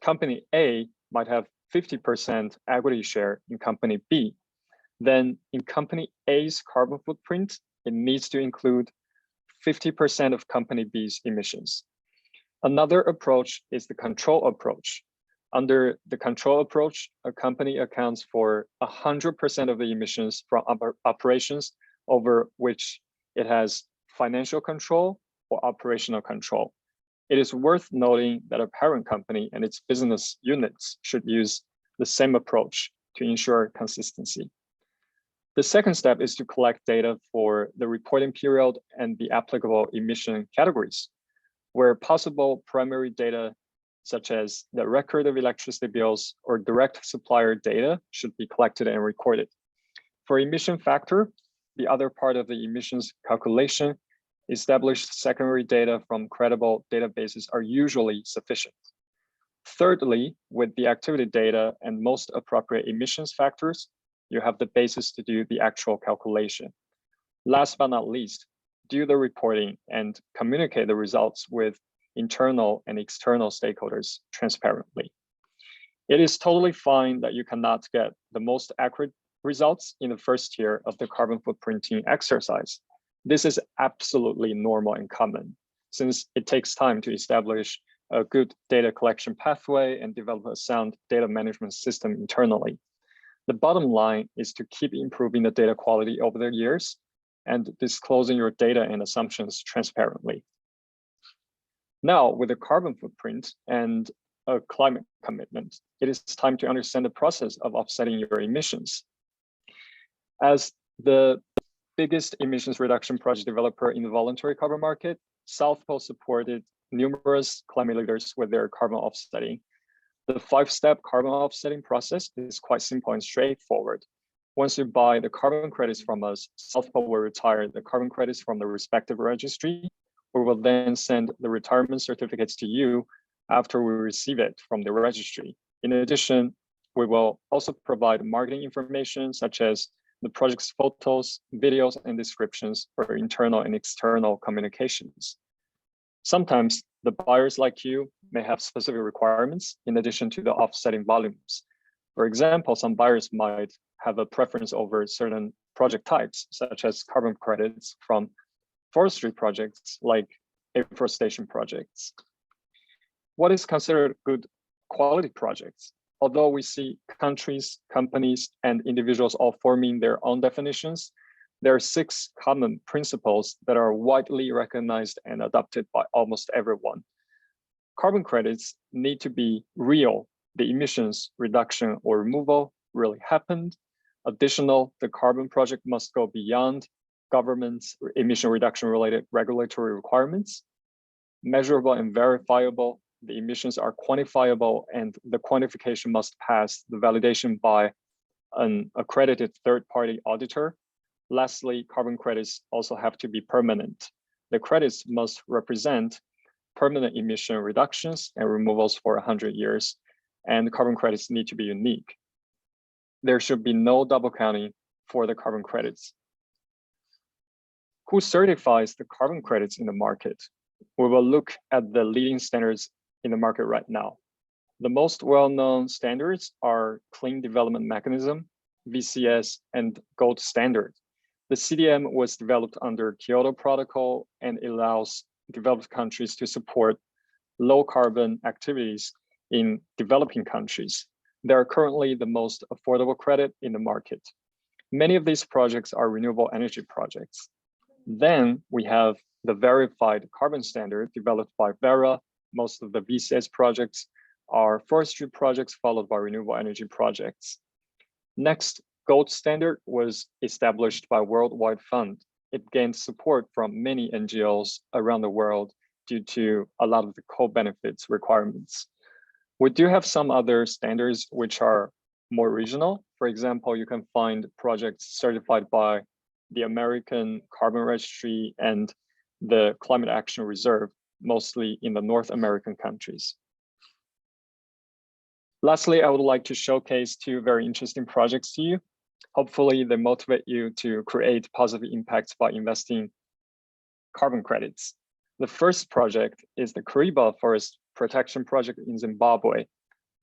company A might have 50% equity share in company B. Then in company A's carbon footprint, it needs to include 50% of company B's emissions. Another approach is the control approach. Under the control approach, a company accounts for 100% of the emissions from operations over which it has financial control or operational control. It is worth noting that a parent company and its business units should use the same approach to ensure consistency. The second step is to collect data for the reporting period and the applicable emission categories. Where possible, primary data such as the record of electricity bills or direct supplier data should be collected and recorded. For emission factor, the other part of the emissions calculation, established secondary data from credible databases are usually sufficient. Thirdly, with the activity data and most appropriate emissions factors, you have the basis to do the actual calculation. Last but not least, do the reporting and communicate the results with internal and external stakeholders transparently. It is totally fine that you cannot get the most accurate results in the first year of the carbon footprinting exercise. This is absolutely normal and common, since it takes time to establish a good data collection pathway and develop a sound data management system internally. The bottom line is to keep improving the data quality over the years and disclosing your data and assumptions transparently. Now, with a carbon footprint and a climate commitment, it is time to understand the process of offsetting your emissions. As the biggest emissions reduction project developer in the voluntary carbon market, South Pole supported numerous climate leaders with their carbon offsetting. The 5-step carbon offsetting process is quite simple and straightforward. Once you buy the carbon credits from us, South Pole will retire the carbon credits from the respective registry. We will then send the retirement certificates to you after we receive it from the registry. In addition, we will also provide marketing information such as the project's photos, videos, and descriptions for internal and external communications. Sometimes the buyers like you may have specific requirements in addition to the offsetting volumes. For example, some buyers might have a preference over certain project types, such as carbon credits from forestry projects like afforestation projects. What is considered good quality projects? Although we see countries, companies, and individuals all forming their own definitions, there are 6 common principles that are widely recognized and adopted by almost everyone. Carbon credits need to be real. The emissions reduction or removal really happened. Additional, the carbon project must go beyond government's emission reduction related regulatory requirements. Measurable and verifiable, the emissions are quantifiable and the quantification must pass the validation by an accredited third-party auditor. Lastly, carbon credits also have to be permanent. The credits must represent permanent emission reductions and removals for 100 years, and carbon credits need to be unique. There should be no double counting for the carbon credits. Who certifies the carbon credits in the market? We will look at the leading standards in the market right now. The most well-known standards are Clean Development Mechanism, VCS, and Gold Standard. The CDM was developed under Kyoto Protocol and allows developed countries to support low carbon activities in developing countries. They are currently the most affordable credit in the market. Many of these projects are renewable energy projects. Then we have the verified carbon standard developed by Verra. Most of the VCS projects are forestry projects followed by renewable energy projects. Next, Gold Standard was established by World Wide Fund. It gained support from many NGOs around the world due to a lot of the co-benefits requirements. We do have some other standards which are more regional. For example, you can find projects certified by the American Carbon Registry and the Climate Action Reserve, mostly in the North American countries. Lastly, I would like to showcase two very interesting projects to you. Hopefully, they motivate you to create positive impacts by investing carbon credits. The first project is the Kariba Forest Protection Project in Zimbabwe.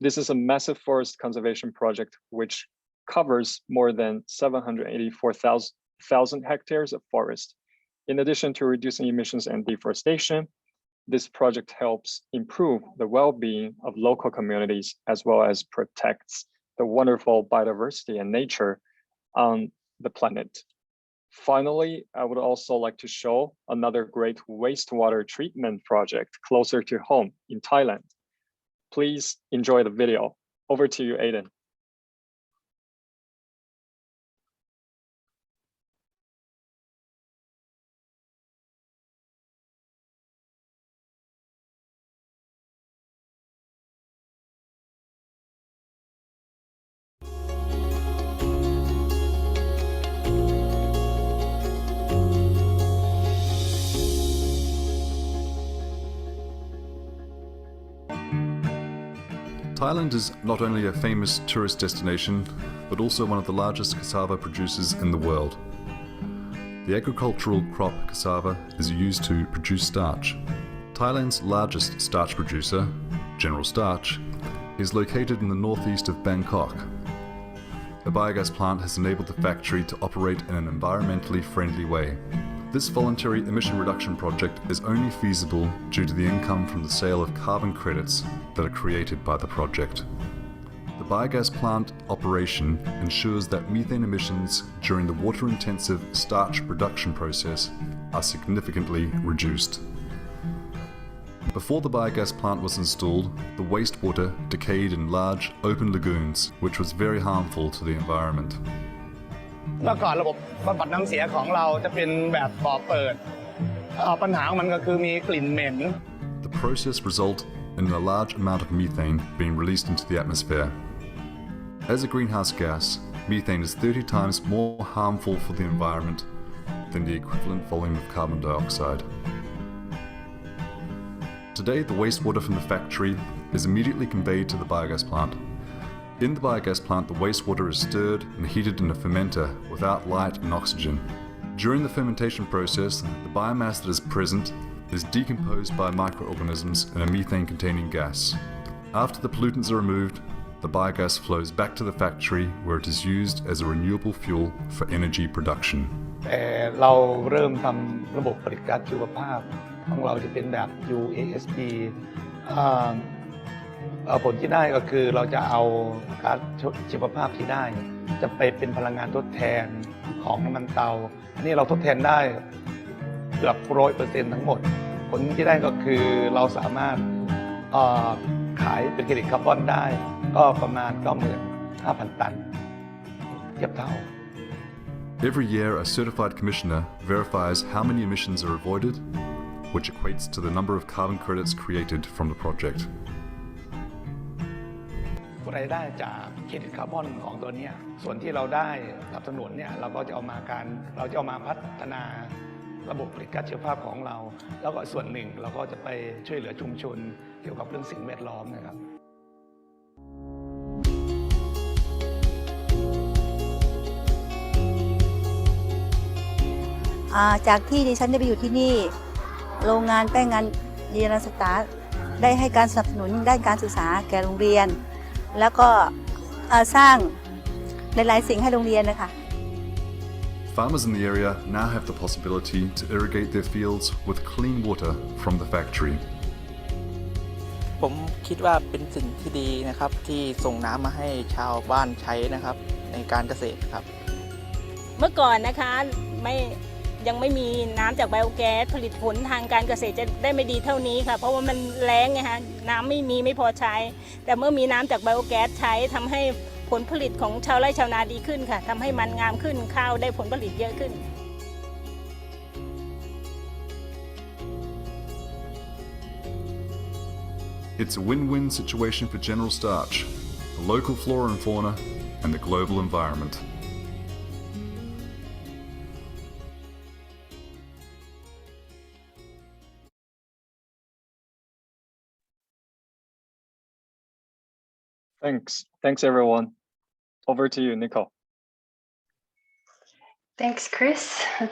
This is a massive forest conservation project which covers more than 784,000 hectares of forest. In addition to reducing emissions and deforestation, this project helps improve the well-being of local communities as well as protects the wonderful biodiversity and nature on the planet. Finally, I would also like to show another great wastewater treatment project closer to home in Thailand. Please enjoy the video. Over to you, Aiden. Thailand is not only a famous tourist destination, but also one of the largest cassava producers in the world. The agricultural crop cassava is used to produce starch. Thailand's largest starch producer, General Starch, is located in the northeast of Bangkok. A biogas plant has enabled the factory to operate in an environmentally friendly way. This voluntary emission reduction project is only feasible due to the income from the sale of carbon credits that are created by the project. The biogas plant operation ensures that methane emissions during the water-intensive starch production process are significantly reduced. Before the biogas plant was installed, the wastewater decayed in large open lagoons, which was very harmful to the environment. เมื่อก่อนระบบบำบัดน้ำเสียของเราจะเป็นแบบบ่อเปิดปัญหาของมันก็คือมีกลิ่นเหม็น The process resulted in a large amount of methane being released into the atmosphere. As a greenhouse gas, methane is 30 times more harmful for the environment than the equivalent volume of carbon dioxide. Today, the wastewater from the factory is immediately conveyed to the biogas plant. In the biogas plant, the wastewater is stirred and heated in a fermenter without light and oxygen. During the fermentation process, the biomass that is present is decomposed by microorganisms in a methane-containing gas. After the pollutants are removed, the biogas flows back to the factory where it is used as a renewable fuel for energy production. แต่เราเริ่มทำระบบผลิตก๊าซชีวภาพของเราจะเป็นแบบ UASB ผลที่ได้ก็คือเราจะเอาก๊าซชีวภาพที่ได้จะไปเป็นพลังงานทดแทนของน้ำมันเตาอันนี้เราทดแทนได้เกือบ 100% ทั้งหมดผลที่ได้ก็คือเราสามารถขายเป็นเครดิตคาร์บอนได้ก็ประมาณ 95,000 ตันเทียบเท่า Every year, a certified commissioner verifies how many emissions are avoided, which equates to the number of carbon credits created from the project. รายได้จากเครดิตคาร์บอนของตัวนี้ส่วนที่เราได้สนับสนุนเนี่ยเราจะเอามาพัฒนาระบบผลิตก๊าซชีวภาพของเราแล้วก็ส่วนหนึ่งเราก็จะไปช่วยเหลือชุมชนเกี่ยวกับเรื่องสิ่งแวดล้อมนะครับจากที่ดิฉันได้ไปอยู่ที่นี่โรงงานแป้งงานเยลสตาร์ได้ให้การสนับสนุนด้านการศึกษาแก่โรงเรียนแล้วก็สร้างหลายๆสิ่งให้โรงเรียนนะคะ Farmers in the area now have the possibility to irrigate their fields with clean water from the factory. ผมคิดว่าเป็นสิ่งที่ดีนะครับที่ส่งน้ำมาให้ชาวบ้านใช้นะครับในการเกษตรครับเมื่อก่อนนะคะยังไม่มีน้ำจากไบโอแก๊สผลิตผลทางการเกษตรจะได้ไม่ดีเท่านี้ค่ะเพราะว่ามันแล้งไงฮะน้ำไม่พอใช้แต่เมื่อมีน้ำจากไบโอแก๊สใช้ทำให้ผลผลิตของชาวไร่ชาวนาดีขึ้นค่ะทำให้มันงามขึ้นข้าวได้ผลผลิตเยอะขึ้น It's a win-win situation for General Starch, the local flora and fauna, and the global environment. Thanks everyone. Over to you, Nicole. Thanks, Chris.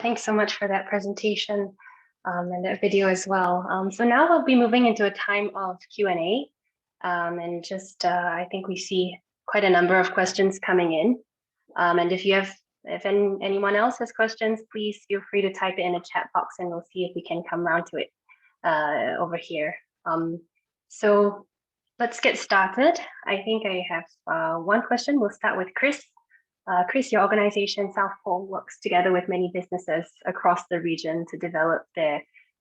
Thanks so much for that presentation and that video as well. So now we'll be moving into a time of Q&A. And just, I think we see quite a number of questions coming in. And if anyone else has questions, please feel free to type it in a chat box and we'll see if we can come around to it over here. So let's get started. I think I have one question. We'll start with Chris. Chris, your organization, South Pole, works together with many businesses across the region to develop their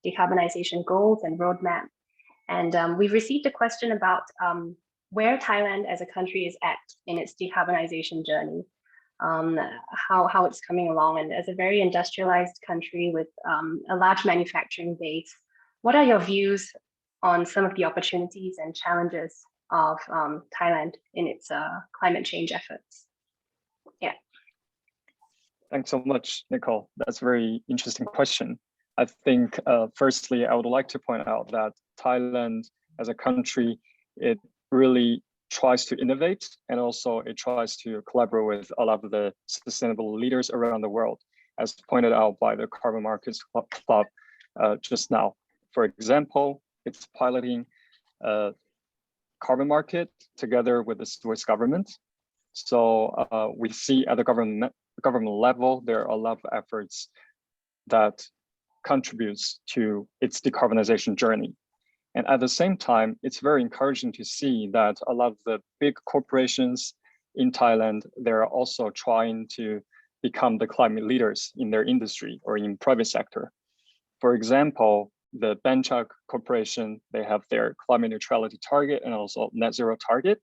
decarbonization goals and roadmap. And we've received a question about where Thailand as a country is at in its decarbonization journey, how it's coming along. And as a very industrialized country with a large manufacturing base, what are your views on some of the opportunities and challenges of Thailand in its climate change efforts? Yeah. Thanks so much, Nicole. That's a very interesting question. I think, firstly, I would like to point out that Thailand as a country, it really tries to innovate and also it tries to collaborate with a lot of the sustainable leaders around the world, as pointed out by the Carbon Markets Club just now. For example, it's piloting a carbon market together with the Swiss government. So we see at the government level, there are a lot of efforts that contributes to its decarbonization journey. And at the same time, it's very encouraging to see that a lot of the big corporations in Thailand, they're also trying to become the climate leaders in their industry or in private sector. For example, the Banchak Corporation, they have their climate neutrality target and also net zero target.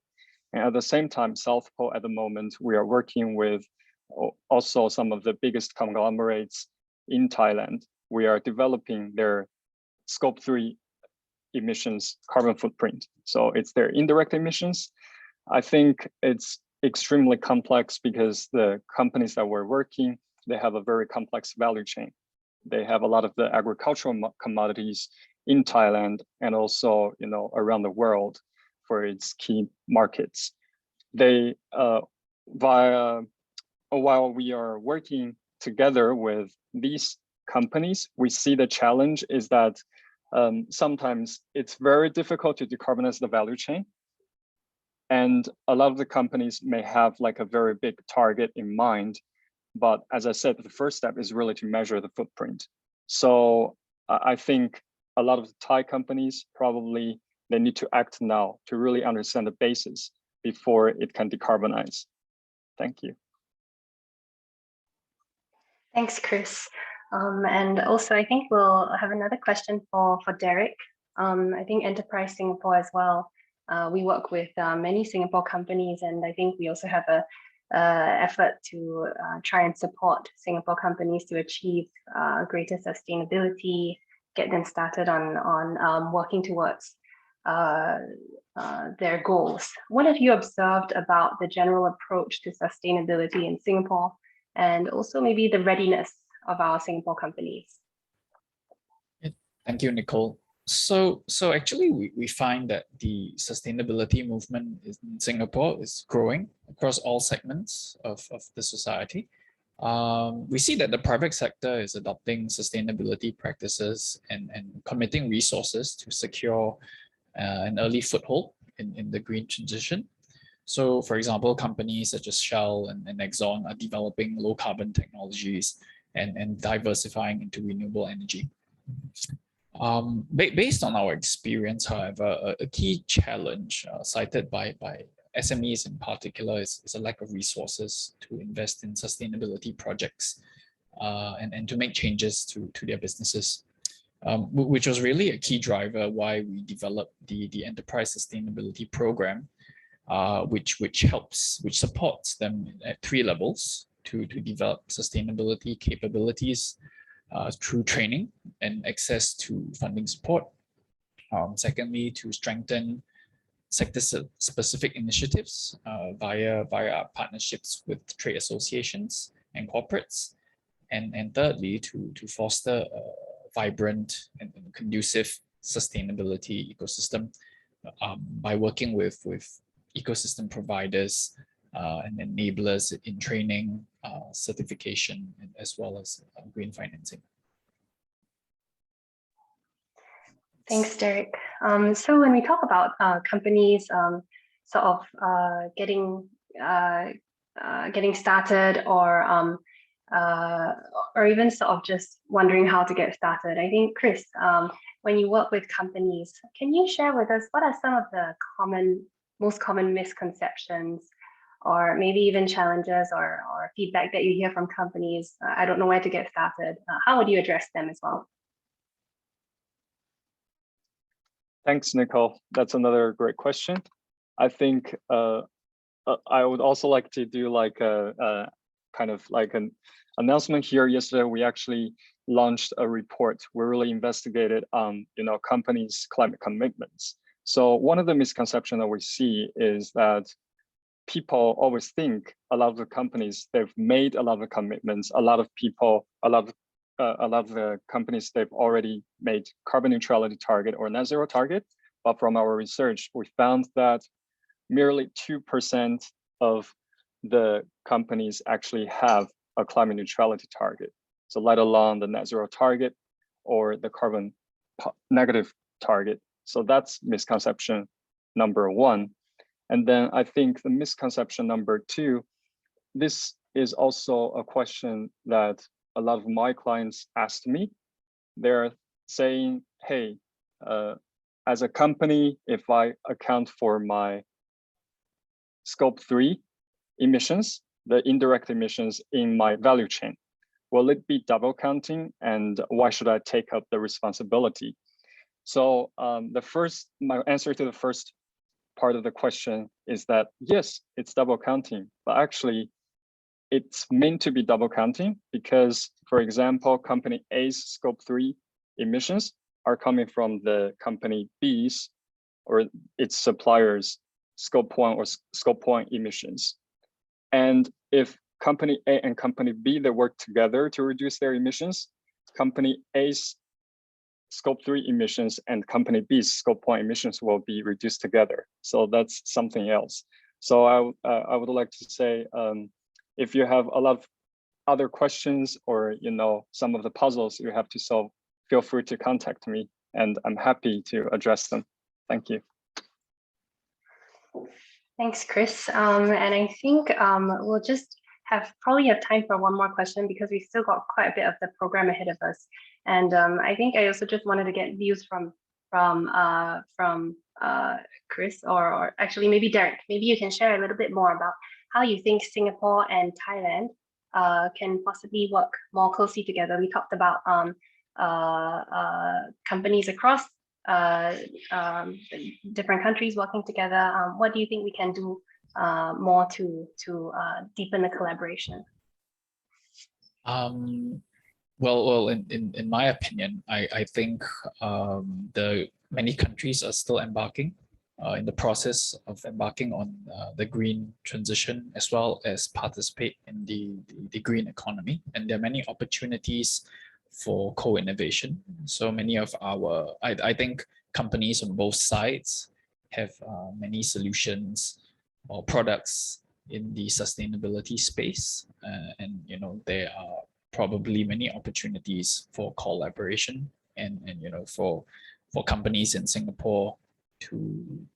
And at the same time, South Pole at the moment, we are working with also some of the biggest conglomerates in Thailand. We are developing their scope 3 emissions carbon footprint. So it's their indirect emissions. I think it's extremely complex because the companies that we're working, they have a very complex value chain. They have a lot of the agricultural commodities in Thailand and also, around the world for its key markets. They, while we are working together with these companies, we see the challenge is that sometimes it's very difficult to decarbonize the value chain. And a lot of the companies may have like a very big target in mind. But as I said, the first step is really to measure the footprint. So I think a lot of the Thai companies probably, they need to act now to really understand the basis before it can decarbonize. Thank you. Thanks, Chris. And also, I think we'll have another question for Derek. I think Enterprise Singapore as well. We work with many Singapore companies, and I think we also have a effort to try and support Singapore companies to achieve greater sustainability, get them started on working towards their goals. What have you observed about the general approach to sustainability in Singapore, and also maybe the readiness of our Singapore companies? Thank you, Nicole. So actually, we find that the sustainability movement in Singapore is growing across all segments of the society. We see that the private sector is adopting sustainability practices and committing resources to secure an early foothold in the green transition. So, for example, companies such as Shell and Exxon are developing low carbon technologies and diversifying into renewable energy. Based on our experience, however, a key challenge cited by SMEs in particular is a lack of resources to invest in sustainability projects and to make changes to their businesses, which was really a key driver why we developed the Enterprise Sustainability Program, which supports them at 3 levels to develop sustainability capabilities through training and access to funding support. Secondly, to strengthen sector-specific initiatives via partnerships with trade associations and corporates. And thirdly, to foster a vibrant and conducive sustainability ecosystem by working with ecosystem providers and enablers in training, certification, as well as green financing. Thanks, Derek. So when we talk about companies sort of getting started or even sort of just wondering how to get started, I think, Chris, when you work with companies, can you share with us what are some of the most common misconceptions or maybe even challenges or feedback that you hear from companies? I don't know where to get started. How would you address them as well? Thanks, Nicole. That's another great question. I think I would also like to do like a kind of like an announcement here. Yesterday, we actually launched a report. We really investigated companies' climate commitments. So one of the misconceptions that we see is that people always think a lot of the companies, they've made a lot of commitments. A lot of the companies, they've already made carbon neutrality target or net zero target. But from our research, we found that merely 2% of the companies actually have a climate neutrality target. So let alone the net zero target or the carbon negative target. So that's misconception number 1. And then I think the misconception number 2, this is also a question that a lot of my clients asked me. They're saying, hey, as a company, if I account for my scope 3 emissions, the indirect emissions in my value chain, will it be double counting? And why should I take up the responsibility? So my answer to the first part of the question is that, yes, it's double counting, but actually it's meant to be double counting because, for example, company A's scope 3 emissions are coming from the company B's or its suppliers' scope 1 or scope 1 emissions. And if company A and company B, they work together to reduce their emissions, company A's scope 3 emissions and company B's scope 1 emissions will be reduced together. So that's something else. So I would like to say, if you have a lot of other questions or some of the puzzles you have to solve, feel free to contact me and I'm happy to address them. Thank you. Thanks, Chris. And I think we'll just probably have time for one more question because we've still got quite a bit of the program ahead of us. And I think I also just wanted to get views from Chris or actually maybe Derek. Maybe you can share a little bit more about how you think Singapore and Thailand can possibly work more closely together. We talked about companies across different countries working together. What do you think we can do more to deepen the collaboration? Well, in my opinion, I think the many countries are still embarking in the process of embarking on the green transition, as well as participate in the green economy. And there are many opportunities for co-innovation. So many of our, I think companies on both sides have many solutions or products in the sustainability space. And, there are probably many opportunities for collaboration and for companies in Singapore to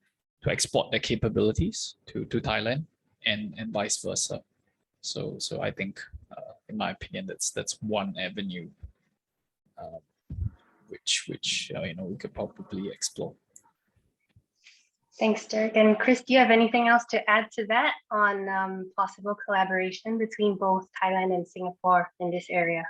export their capabilities to Thailand and vice versa. So I think, in my opinion, that's one avenue which we could probably explore. Thanks, Derek. And Chris, do you have anything else to add to that on possible collaboration between both Thailand and Singapore in this area?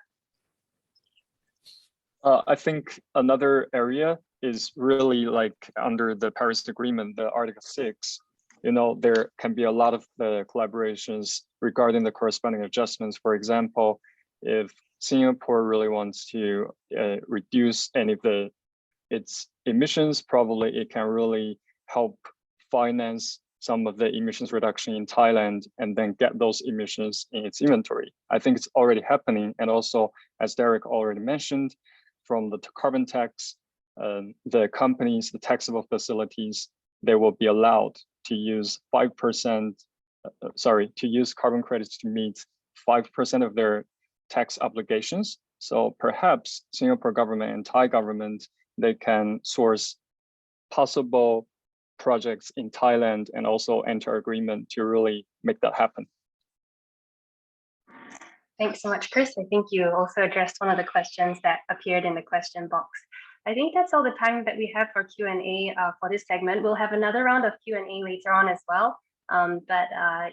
I think another area is really like under the Paris Agreement, the Article 6, there can be a lot of collaborations regarding the corresponding adjustments. For example, if Singapore really wants to reduce any of its emissions, probably it can really help finance some of the emissions reduction in Thailand and then get those emissions in its inventory. I think it's already happening. And also, as Derek already mentioned, from the carbon tax, the companies, the taxable facilities, they will be allowed to use 5%, to use carbon credits to meet 5% of their tax obligations. So perhaps Singapore government and Thai government, they can source possible projects in Thailand and also enter agreement to really make that happen. Thanks so much, Chris. I think you also addressed one of the questions that appeared in the question box. I think that's all the time that we have for Q&A for this segment. We'll have another round of Q&A later on as well.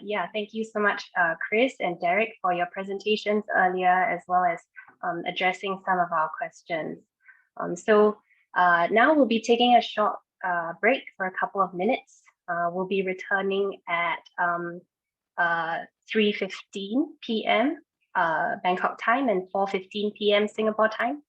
Yeah, thank you so much, Chris and Derek, for your presentations earlier, as well as addressing some of our questions. Now we'll be taking a short break for a couple of minutes. We'll be returning at 3:15 p.m. Bangkok time and 4:15 p.m. Singapore time.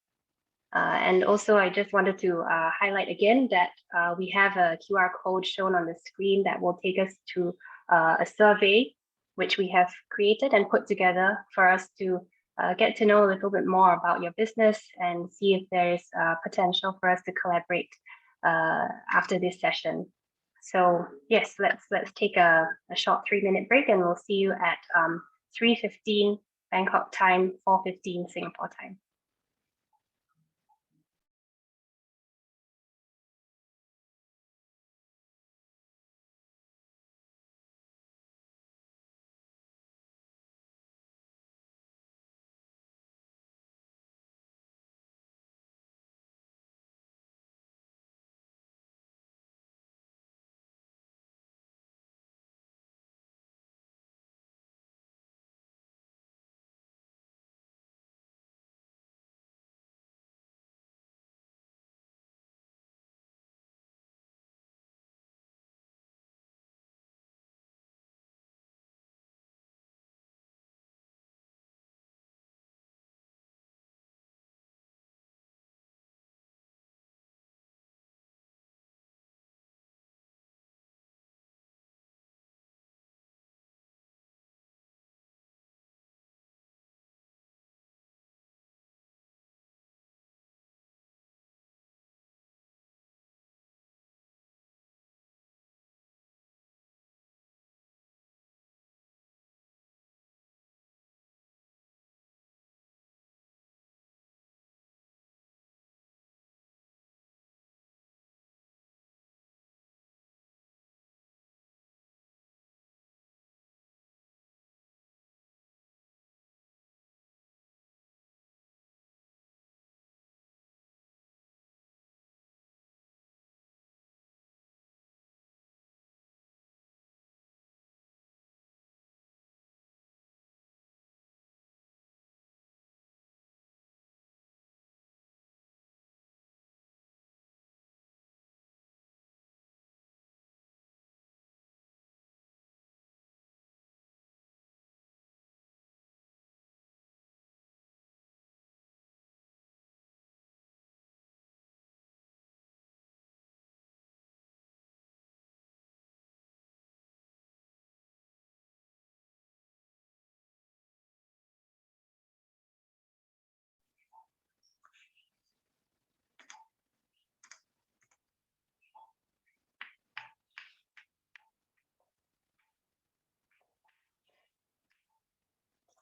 And also, I just wanted to highlight again that we have a QR code shown on the screen that will take us to a survey which we have created and put together for us to get to know a little bit more about your business and see if there is potential for us to collaborate after this session. So yes, let's take a short 3-minute break, and we'll see you at 3:15 Bangkok time, 4:15 Singapore time.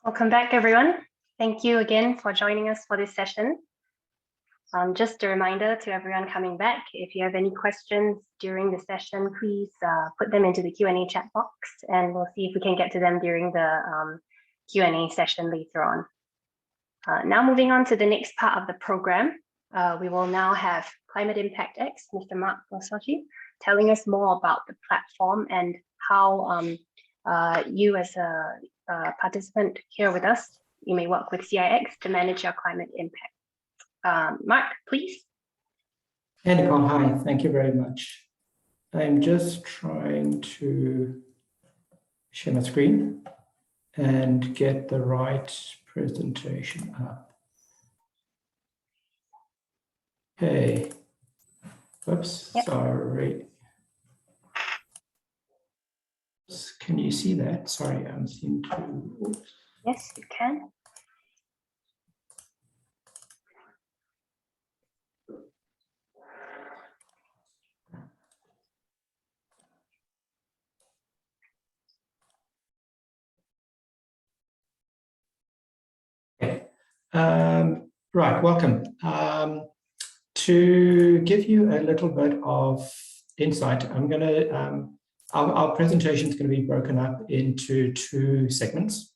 Welcome back, everyone. Thank you again for joining us for this session. Just a reminder to everyone coming back, if you have any questions during the session, please put them into the Q&A chat box, and we'll see if we can get to them during the Q&A session later on. Now moving on to the next part of the program, we will now have Climate Impact X, Mr. Mark Bosochi, telling us more about the platform and how you as a participant here with us, you may work with CIX to manage your climate impact. Mark, please. Hey, Nicole, hi, thank you very much. I'm just trying to share my screen and get the right presentation up. Okay, whoops, yep. Sorry. Can you see that? Sorry, I'm seeing to. Yes, you can. Okay. Right, welcome. To give you a little bit of insight, I'm going to, our presentation is going to be broken up into two segments.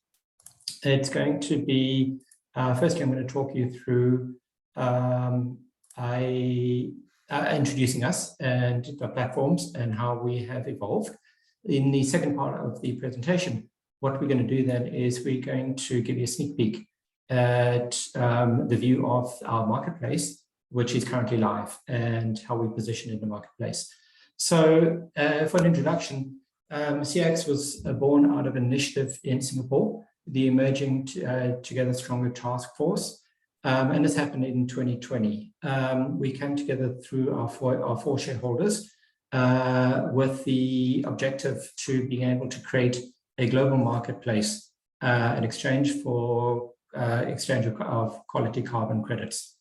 It's going to be, firstly, I'm going to talk you through introducing us and the platforms and how we have evolved. In the second part of the presentation, what we're going to do then is we're going to give you a sneak peek at the view of our marketplace, which is currently live, and how we position in the marketplace. So for an introduction, CIX was born out of an initiative in Singapore, the Emerging Together Stronger Task Force, and this happened in 2020. We came together through our four shareholders with the objective to being able to create a global marketplace, an exchange for exchange of quality carbon credits.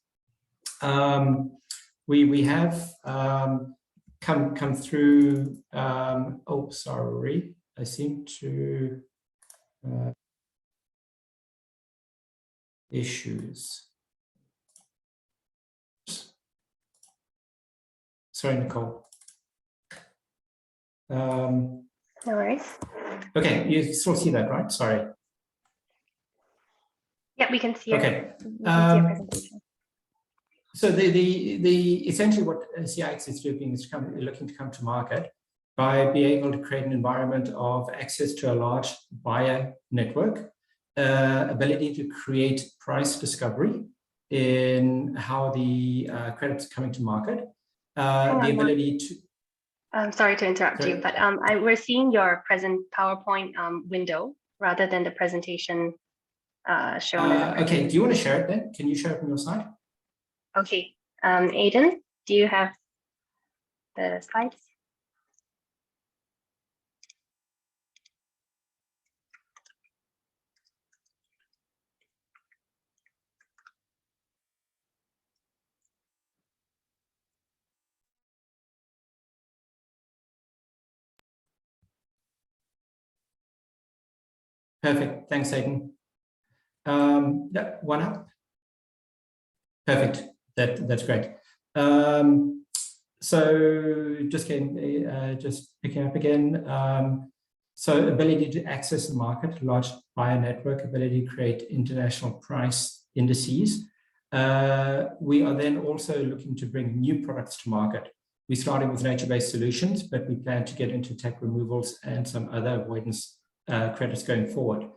We have come through, oh, sorry, I seem to issues. Sorry, Nicole. No worries. Okay, you still see that, right? Sorry. Yeah, we can see it. Okay. We can see your presentation. So essentially what CIX is doing is looking to come to market by being able to create an environment of access to a large buyer network, ability to create price discovery in how the credits are coming to market, the ability to. I'm sorry to interrupt you, but we're seeing your present PowerPoint window rather than the presentation shown. Okay, do you want to share it then? Can you share it from your side? Okay, Aidan, do you have the slides? Perfect, thanks, Aidan. That one up. Perfect. That's great. So just picking up again. So ability to access the market, large buyer network, ability to create international price indices. We are then also looking to bring new products to market. We started with nature-based solutions, but we plan to get into tech removals and some other avoidance credits going forward.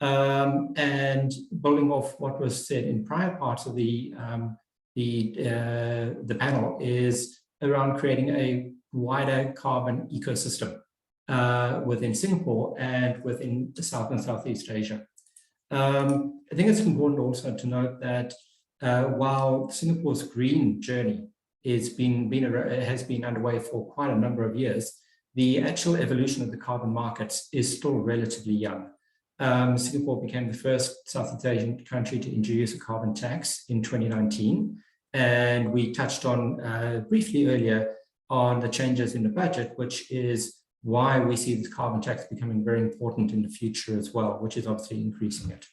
And building off what was said in prior parts of the panel is around creating a wider carbon ecosystem within Singapore and within South and Southeast Asia. I think it's important also to note that while Singapore's green journey has been underway for quite a number of years, the actual evolution of the carbon markets is still relatively young. Singapore became the first Southeast Asian country to introduce a carbon tax in 2019. And we touched on briefly earlier on the changes in the budget, which is why we see this carbon tax becoming very important in the future as well, which is obviously increasing it.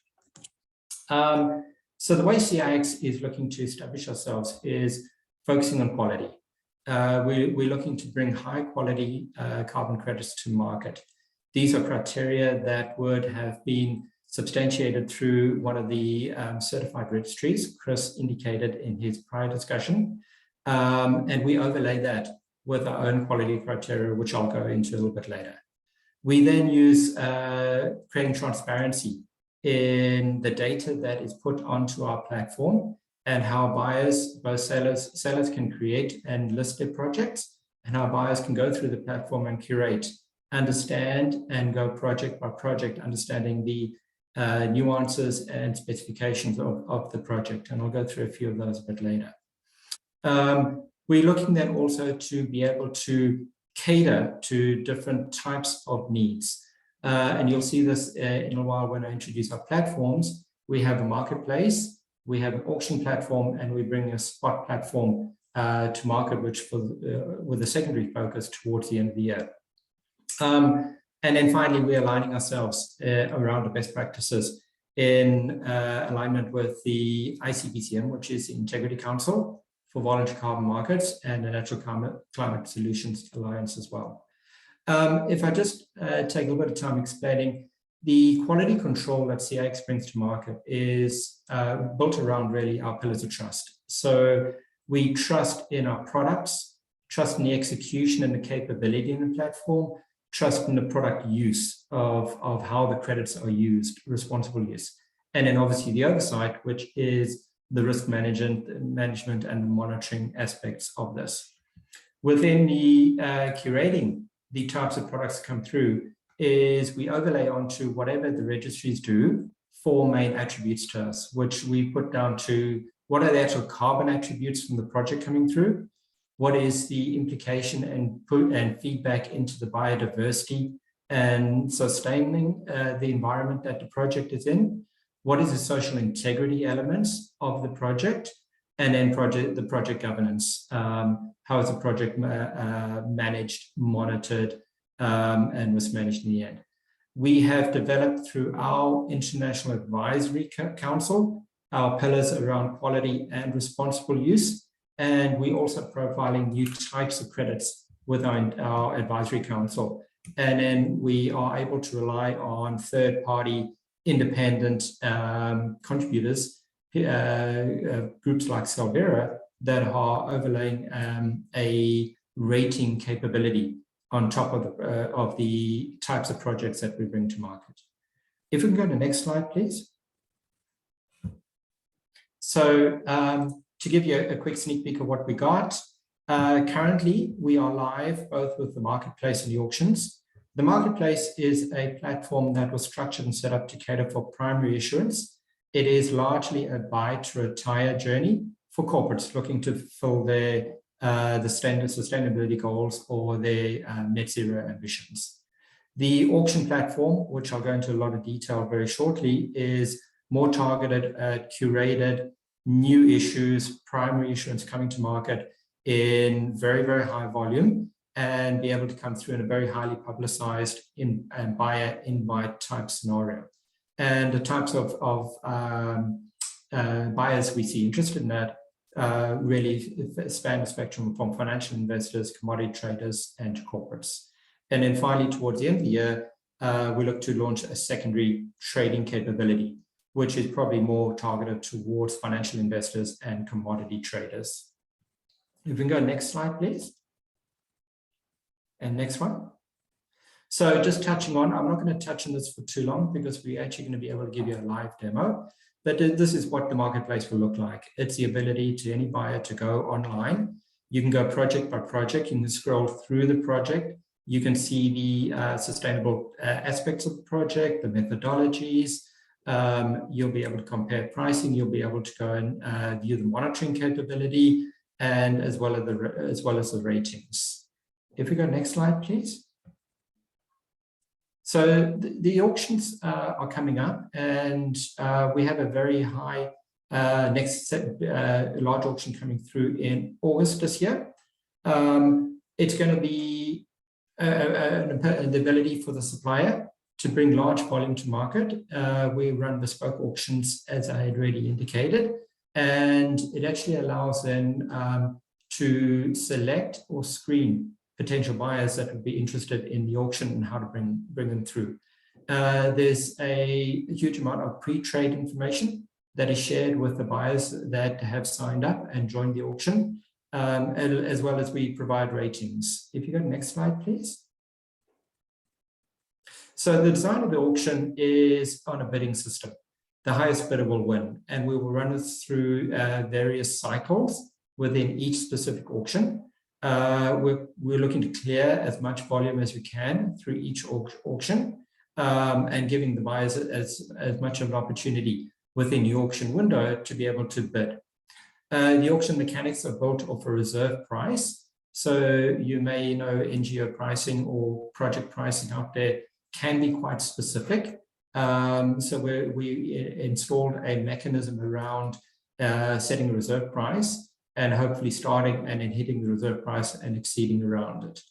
So the way CIX is looking to establish ourselves is focusing on quality. We're looking to bring high quality carbon credits to market. These are criteria that would have been substantiated through one of the certified registries, Chris indicated in his prior discussion. And we overlay that with our own quality criteria, which I'll go into a little bit later. We then use creating transparency in the data that is put onto our platform and how buyers, both sellers can create and list their projects, and how buyers can go through the platform and curate, understand, and go project by project, understanding the nuances and specifications of the project. And I'll go through a few of those a bit later. We're looking then also to be able to cater to different types of needs. And you'll see this in a while when I introduce our platforms. We have a marketplace, we have an auction platform, and we bring a spot platform to market, which with a secondary focus towards the end of the year. And then finally, we're aligning ourselves around the best practices in alignment with the ICBCM, which is the Integrity Council for Voluntary Carbon Markets, and the Natural Climate Solutions Alliance as well. If I just take a little bit of time explaining, the quality control that CIX brings to market is built around really our pillars of trust. So we trust in our products, trust in the execution and the capability in the platform, trust in the product use of how the credits are used, responsible use. And then obviously the oversight, which is the risk management and the monitoring aspects of this. Within the curating the types of products that come through is we overlay onto whatever the registries do 4 main attributes to us, which we put down to what are the actual carbon attributes from the project coming through, what is the implication and feedback into the biodiversity and sustaining the environment that the project is in, what is the social integrity elements of the project, and then the project governance. How is the project managed, monitored, and was managed in the end. We have developed through our International Advisory Council our pillars around quality and responsible use, and we also profiling new types of credits with our Advisory Council. And then we are able to rely on third-party independent contributors, groups like Salvera, that are overlaying a rating capability on top of the types of projects that we bring to market. If we can go to the next slide, please. So to give you a quick sneak peek of what we got, currently we are live both with the marketplace and the auctions. The marketplace is a platform that was structured and set up to cater for primary issuance. It is largely a buy to retire journey for corporates looking to fulfill their the standard sustainability goals or their net zero ambitions. The auction platform, which I'll go into a lot of detail very shortly, is more targeted at curated new issues, primary issuance coming to market in very, very high volume and be able to come through in a very highly publicized and buyer invite type scenario. And the types of buyers we see interested in that really span the spectrum from financial investors, commodity traders, and corporates. And then finally, towards the end of the year, we look to launch a secondary trading capability, which is probably more targeted towards financial investors and commodity traders. If we can go next slide, please. And next one. So just touching on, I'm not going to touch on this for too long because we're actually going to be able to give you a live demo. But this is what the marketplace will look like. It's the ability to any buyer to go online. You can go project by project. You can scroll through the project. You can see the sustainable aspects of the project, the methodologies. You'll be able to compare pricing. You'll be able to go and view the monitoring capability and as well as the ratings. If we go next slide, please. So the auctions are coming up, and we have a very high large auction coming through in August this year. It's going to be the ability for the supplier to bring large volume to market, we run bespoke auctions, as I had already indicated, and it actually allows them to select or screen potential buyers that would be interested in the auction and how to bring them through. There's a huge amount of pre-trade information that is shared with the buyers that have signed up and joined the auction, as well as we provide ratings. If you go to the next slide, please. So the design of the auction is on a bidding system. The highest bidder will win, and we will run it through various cycles within each specific auction. We're looking to clear as much volume as we can through each auction, and giving the buyers as much of an opportunity within the auction window to be able to bid. The auction mechanics are built off a reserve price. So you may know NGO pricing or project pricing out there can be quite specific. So we installed a mechanism around setting a reserve price and hopefully starting and then hitting the reserve price and exceeding around it.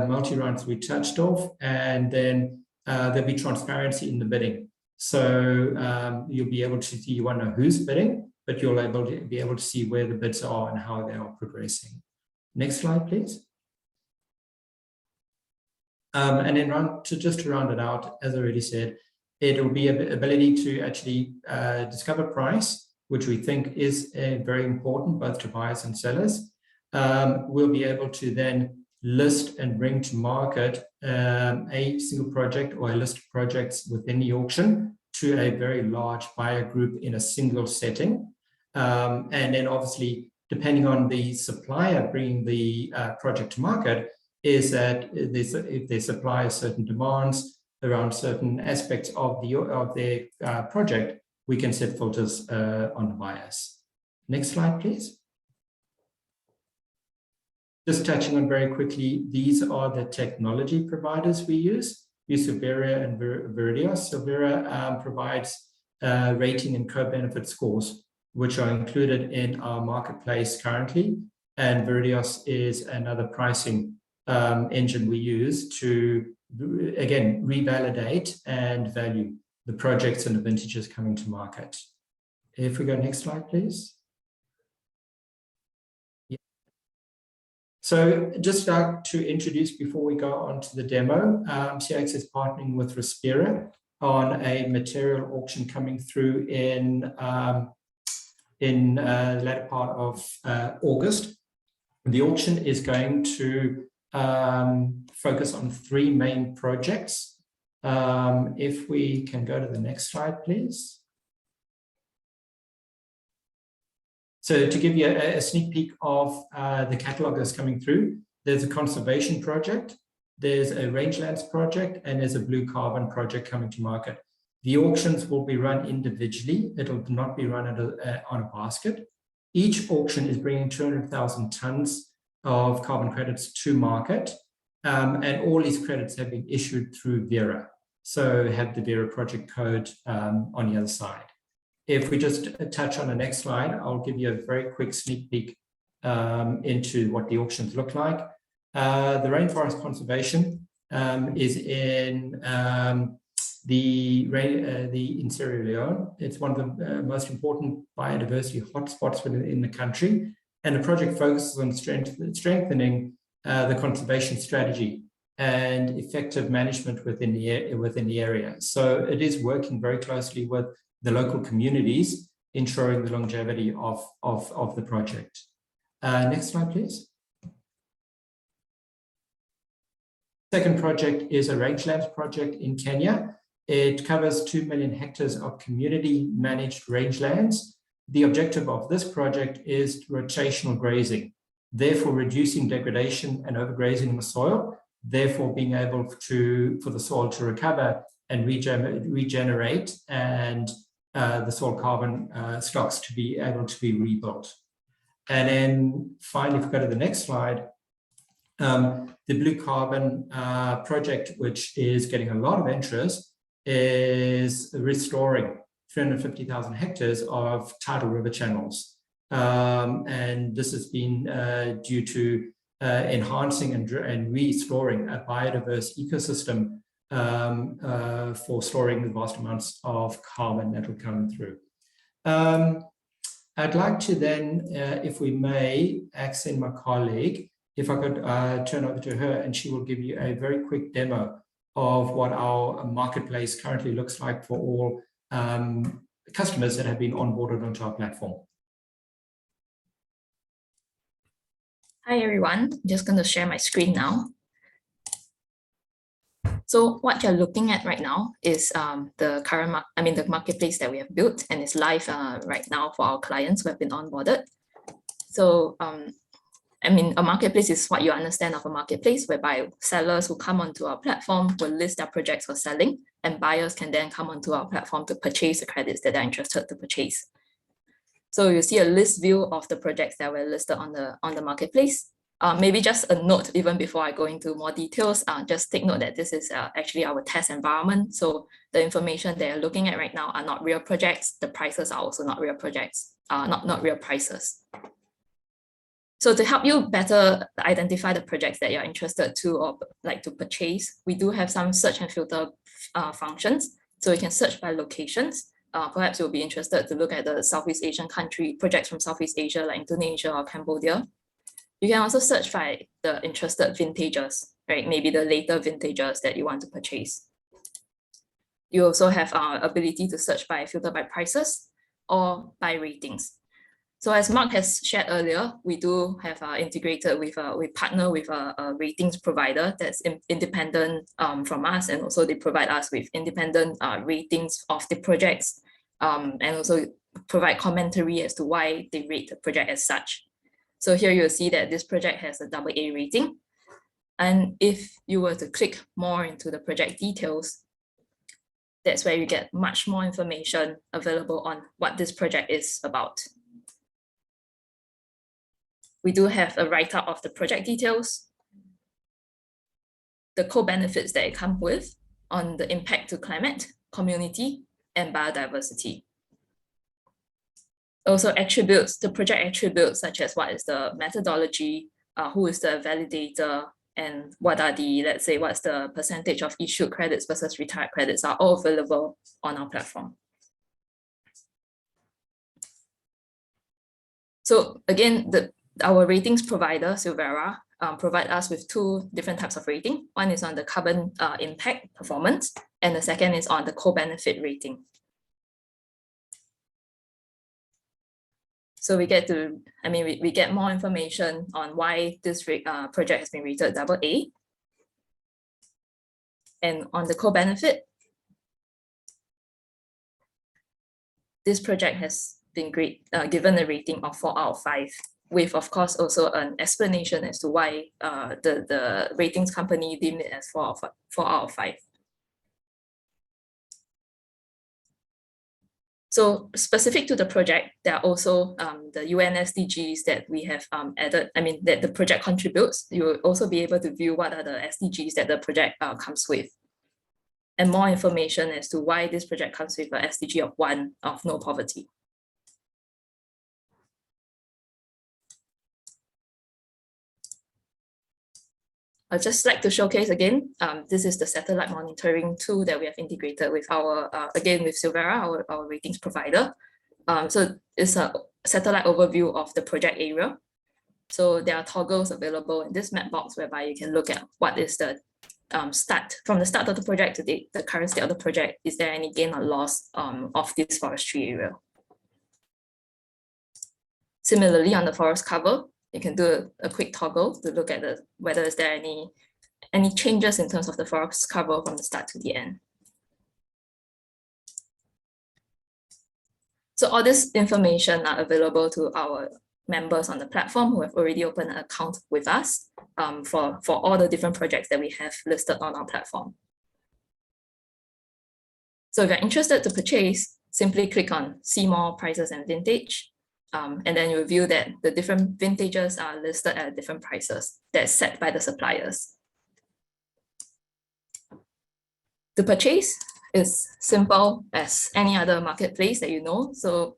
Multi-rounds we touched off, and then there'll be transparency in the bidding. So you'll be able to see, you won't know who's bidding, but you'll be able to see where the bids are and how they are progressing. Next slide, please. And then just to round it out, as I already said, it will be an ability to actually discover price, which we think is very important both to buyers and sellers. We'll be able to then list and bring to market a single project or a list of projects within the auction to a very large buyer group in a single setting. And then obviously, depending on the supplier bringing the project to market, is that if they supply certain demands around certain aspects of their project, we can set filters on the buyers. Next slide, please. Just touching on very quickly, these are the technology providers we use. We use Vera and Viridios. So Vera provides rating and co-benefit scores, which are included in our marketplace currently. And Viridios is another pricing engine we use to, again, revalidate and value the projects and the vintages coming to market. If we go next slide, please. Yeah. So just to introduce before we go on to the demo, CX is partnering with Respira on a material auction coming through in the latter part of August. The auction is going to focus on 3 main projects. If we can go to the next slide, please. So to give you a sneak peek of the catalog that's coming through, there's a conservation project, there's a Rangelands project, and there's a blue carbon project coming to market. The auctions will be run individually. It'll not be run on a basket. Each auction is bringing 200,000 tons of carbon credits to market. And all these credits have been issued through Vera. So have the Vera project code on the other side. If we just touch on the next slide, I'll give you a very quick sneak peek into what the auctions look like. The rainforest conservation is in in Sierra Leone. It's one of the most important biodiversity hotspots in the country. And the project focuses on strengthening the conservation strategy and effective management within the area. So it is working very closely with the local communities, ensuring the longevity of the project. Next slide, please. Second project is a Rangelands project in Kenya. It covers 2 million hectares of community managed rangelands. The objective of this project is rotational grazing, therefore reducing degradation and overgrazing in the soil, therefore being able for the soil to recover and regenerate, and the soil carbon stocks to be able to be rebuilt. And then finally, if we go to the next slide, the blue carbon project, which is getting a lot of interest, is restoring 350,000 hectares of tidal river channels. And this has been due to enhancing and restoring a biodiverse ecosystem for storing the vast amounts of carbon that will come through. I'd like to then, if we may, accent my colleague, if I could turn over to her, and she will give you a very quick demo of what our marketplace currently looks like for all customers that have been onboarded onto our platform. Hi everyone, I'm just going to share my screen now. So what you're looking at right now is the current, the marketplace that we have built, and it's live right now for our clients who have been onboarded. So a marketplace is what you understand of a marketplace, whereby sellers who come onto our platform will list their projects for selling, and buyers can then come onto our platform to purchase the credits that they're interested to purchase. So you see a list view of the projects that were listed on the marketplace. Maybe just a note, even before I go into more details, just take note that this is actually our test environment. So the information that you're looking at right now are not real projects. The prices are also not real projects, not real prices. So to help you better identify the projects that you're interested to or like to purchase, we do have some search and filter functions. So you can search by locations. Perhaps you'll be interested to look at the Southeast Asian country projects from Southeast Asia, like Indonesia or Cambodia. You can also search by the interested vintages, right? Maybe the later vintages that you want to purchase. You also have our ability to search by filter by prices or by ratings. So as Mark has shared earlier, we do have integrated with, we partner with a ratings provider that's independent from us, and also they provide us with independent ratings of the projects, and also provide commentary as to why they rate the project as such. So here you'll see that this project has a AA rating. And if you were to click more into the project details, that's where you get much more information available on what this project is about. We do have a write-up of the project details, the co-benefits that it comes with on the impact to climate, community, and biodiversity. Also attributes, the project attributes such as what is the methodology, who is the validator, and what are the, let's say, what's the percentage of issued credits versus retired credits are all available on our platform. So again, our ratings provider, Silvera, provide us with two different types of rating. One is on the carbon impact performance, and the second is on the co-benefit rating. So we get to, we get more information on why this project has been rated AA. And on the co-benefit, this project has been given a rating of 4 out of 5, with of course also an explanation as to why the ratings company deemed it as 4 out of 5. So specific to the project, there are also the UN SDGs that we have added, that the project contributes. You will also be able to view what are the SDGs that the project comes with, and more information as to why this project comes with an SDG of 1 of no poverty. I'd just like to showcase again, this is the satellite monitoring tool that we have integrated with our, again, with Silvera, our ratings provider. So it's a satellite overview of the project area. So there are toggles available in this map box whereby you can look at what is the start, from the start of the project to the current state of the project. Is there any gain or loss of this forestry area? Similarly, on the forest cover, you can do a quick toggle to look at whether is there any changes in terms of the forest cover from the start to the end. So all this information are available to our members on the platform who have already opened an account with us for all the different projects that we have listed on our platform. So if you're interested to purchase, simply click on See More Prices and Vintage. And then you view that the different vintages are listed at different prices that's set by the suppliers. To purchase is simple as any other marketplace that you know. So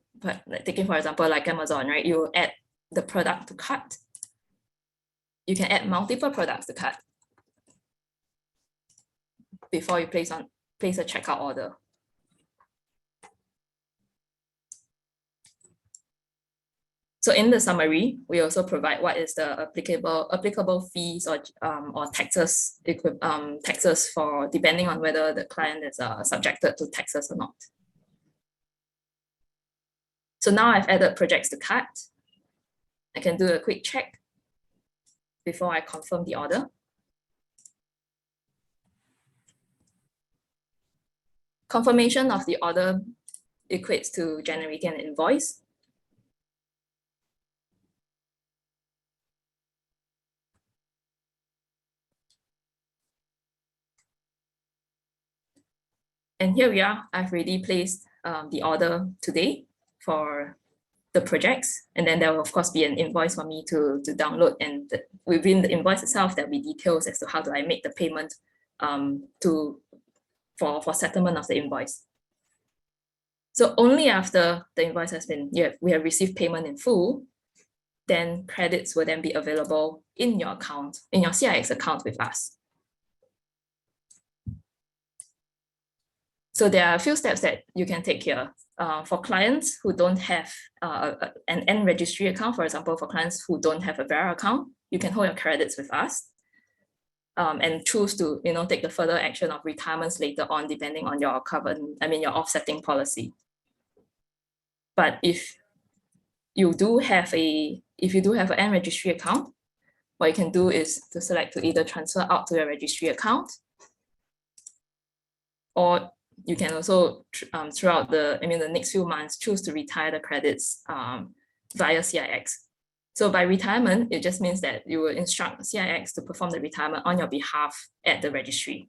taking for example, like Amazon, right? You add the product to cart. You can add multiple products to cart. before you place a checkout order. So in the summary, we also provide what is the applicable fees or taxes taxes for depending on whether the client is subjected to taxes or not. So now I've added projects to cart. I can do a quick check before I confirm the order. Confirmation of the order equates to generating an invoice. And here we are, I've already placed the order today for the projects. And then there will of course be an invoice for me to download, and within the invoice itself, there'll be details as to how do I make the payment for settlement of the invoice. So only after the invoice has been, we have received payment in full, then credits will then be available in your account, in your CIX account with us. So there are a few steps that you can take here. For clients who don't have an N registry account, for example, for clients who don't have a Vera account, you can hold your credits with us and choose to take the further action of retirements later on, depending on your your offsetting policy. But if you do have an N registry account, what you can do is to select to either transfer out to your registry account, or you can also throughout the next few months choose to retire the credits via CIX. So by retirement, it just means that you will instruct CIX to perform the retirement on your behalf at the registry.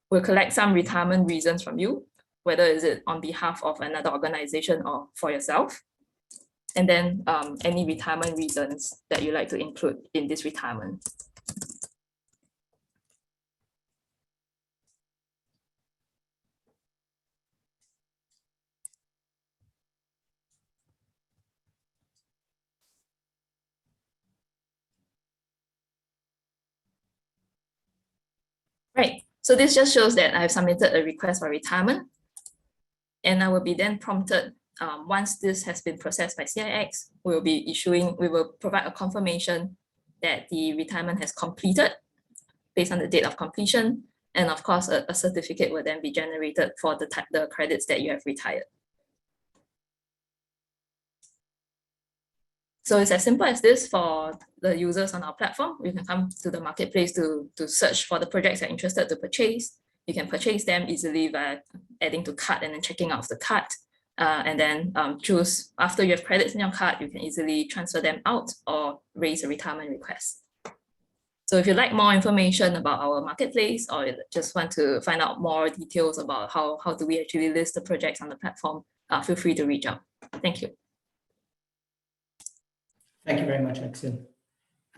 We'll collect some retirement reasons from you, whether is it on behalf of another organization or for yourself. And then any retirement reasons that you like to include in this retirement. Right, so this just shows that I've submitted a request for retirement, and I will be then prompted, once this has been processed by CIX, we will provide a confirmation that the retirement has completed based on the date of completion, and of course a certificate will then be generated for the credits that you have retired. So it's as simple as this for the users on our platform. You can come to the marketplace to search for the projects you're interested to purchase. You can purchase them easily by adding to cart and then checking out of the cart. And then choose, after you have credits in your cart, you can easily transfer them out or raise a retirement request. So if you'd like more information about our marketplace, or just want to find out more details about how do we actually list the projects on the platform, feel free to reach out. Thank you. Thank you very much, Axel.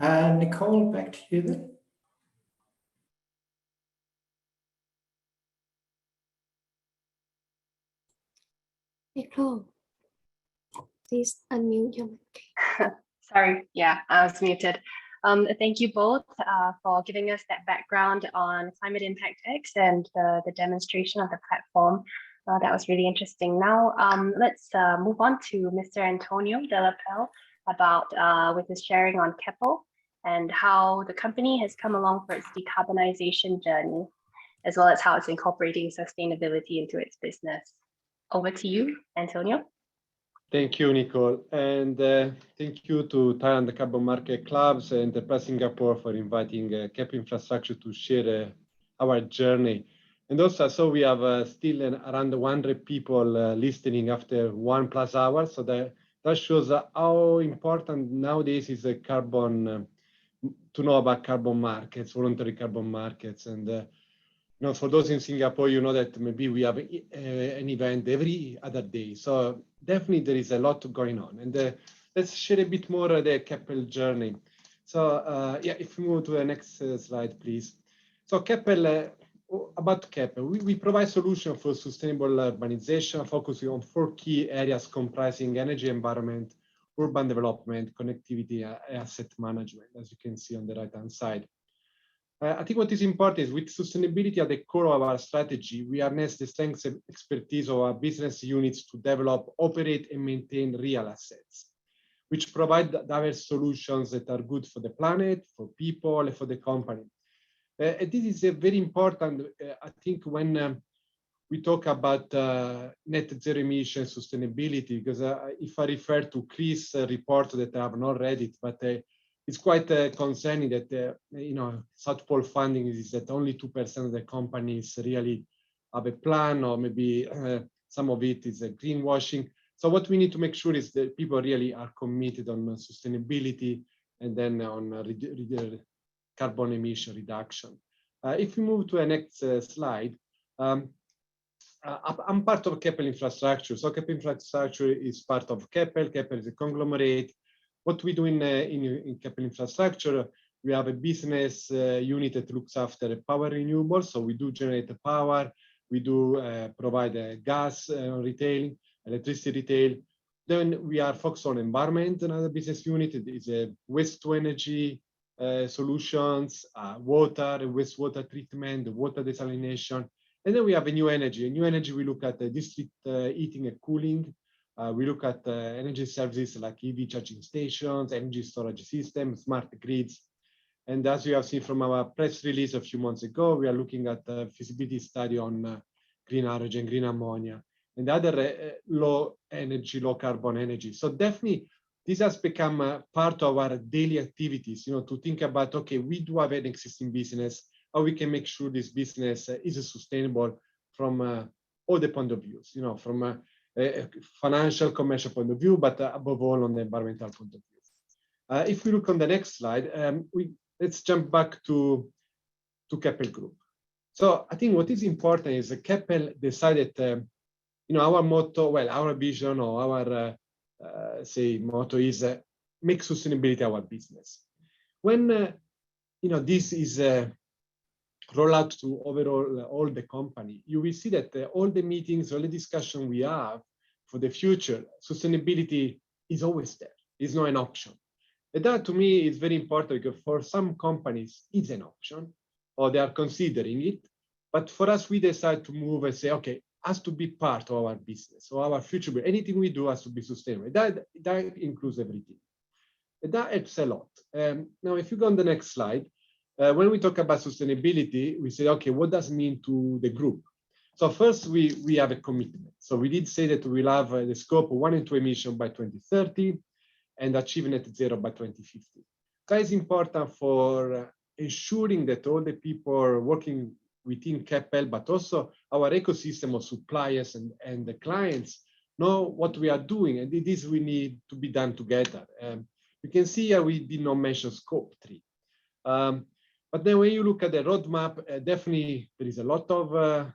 Nicole, back to you then. Nicole, please unmute your mic. Sorry, yeah, I was muted. Thank you both for giving us that background on Climate Impact X and the demonstration of the platform. That was really interesting. Now, let's move on to Mr. Antonio De La Pelle about with his sharing on Keppel and how the company has come along for its decarbonization journey, as well as how it's incorporating sustainability into its business. Over to you, Antonio. Thank you, Nicole, and thank you to Thailand Carbon Market Clubs and Enterprise Singapore for inviting Keppel Infrastructure to share our journey. And also, so we have still around 100 people listening after 1+ hours, so that shows how important nowadays is carbon, to know about carbon markets, voluntary carbon markets. And for those in Singapore, you know that maybe we have an event every other day. So definitely there is a lot going on. And let's share a bit more of the Keppel journey. So yeah, if we move to the next slide, please. So Keppel, about Keppel, we provide solutions for sustainable urbanization, focusing on 4 key areas comprising energy, environment, urban development, connectivity, asset management, as you can see on the right-hand side. I think what is important is with sustainability at the core of our strategy, we harness the strengths and expertise of our business units to develop, operate, and maintain real assets, which provide diverse solutions that are good for the planet, for people, and for the company. And this is very important, I think, when we talk about net zero emission sustainability, because if I refer to Chris' report that I have not read it, but it's quite concerning that, South Pole funding is that only 2% of the companies really have a plan, or maybe some of it is greenwashing. So what we need to make sure is that people really are committed on sustainability and then on carbon emission reduction. If we move to the next slide, I'm part of Keppel Infrastructure. So Keppel Infrastructure is part of Keppel. Keppel is a conglomerate. What we do in Keppel Infrastructure, we have a business unit that looks after power renewables. So we do generate the power. We do provide gas retailing, electricity retail. Then we are focused on environment. Another business unit is waste to energy solutions, water, wastewater treatment, water desalination. And then we have a new energy. A new energy, we look at district heating and cooling. We look at energy services like EV charging stations, energy storage systems, smart grids. And as you have seen from our press release a few months ago, we are looking at a feasibility study on green hydrogen, green ammonia, and other low energy, low carbon energy. So definitely, this has become part of our daily activities, to think about, okay, we do have an existing business, how we can make sure this business is sustainable from all the point of views, from a financial, commercial point of view, but above all on the environmental point of view. If we look on the next slide, let's jump back to Keppel Group. So I think what is important is that Keppel decided, our motto, our vision or our motto is make sustainability our business. When this is roll out to overall all the company, you will see that all the meetings, all the discussion we have for the future, sustainability is always there. It's not an option. And that to me is very important because for some companies, it's an option or they are considering it. But for us, we decide to move and say, okay, has to be part of our business or our future. Anything we do has to be sustainable. That includes everything. And that helps a lot. Now, if you go on the next slide, when we talk about sustainability, we say, okay, what does it mean to the group? So first, we have a commitment. So we did say that we'll have the scope of 1 and 2 emission by 2030 and achieve net zero by 2050. That is important for ensuring that all the people working within Keppel, but also our ecosystem of suppliers and the clients know what we are doing. And this we need to be done together. You can see here we did not mention scope 3. But then when you look at the roadmap, definitely there is a lot of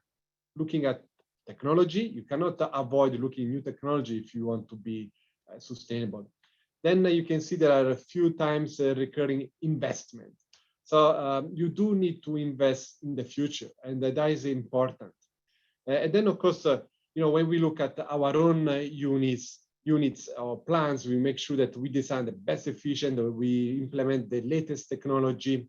looking at technology. You cannot avoid looking at new technology if you want to be sustainable. Then you can see there are a few times recurring investment. So you do need to invest in the future, and that is important. And then, of course, when we look at our own units or plans, we make sure that we design the best efficient, or we implement the latest technology.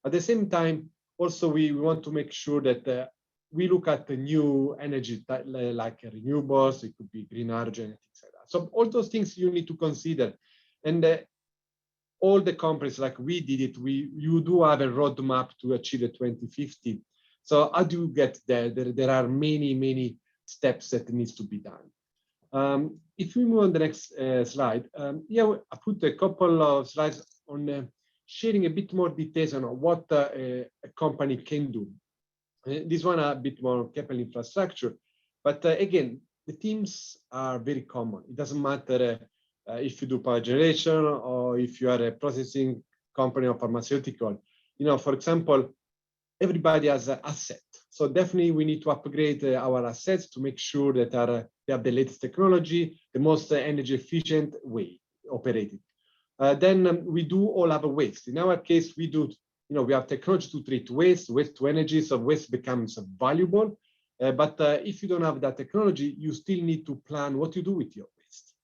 At the same time, also, we want to make sure that we look at the new energy like renewables, it could be green hydrogen, etc. So all those things you need to consider. And all the companies like we did it, you do have a roadmap to achieve the 2050. So how do you get there? There are many steps that needs to be done. If we move on the next slide, here I put a couple of slides on sharing a bit more details on what a company can do. This one a bit more Keppel Infrastructure, but again, the teams are very common. It doesn't matter if you do power generation or if you are a processing company or pharmaceutical. For example, everybody has an asset. So definitely we need to upgrade our assets to make sure that they have the latest technology, the most energy efficient way operated. Then we do all have a waste. In our case, we do, we have technology to treat waste to energy, so waste becomes valuable. But if you don't have that technology, you still need to plan what you do with your waste.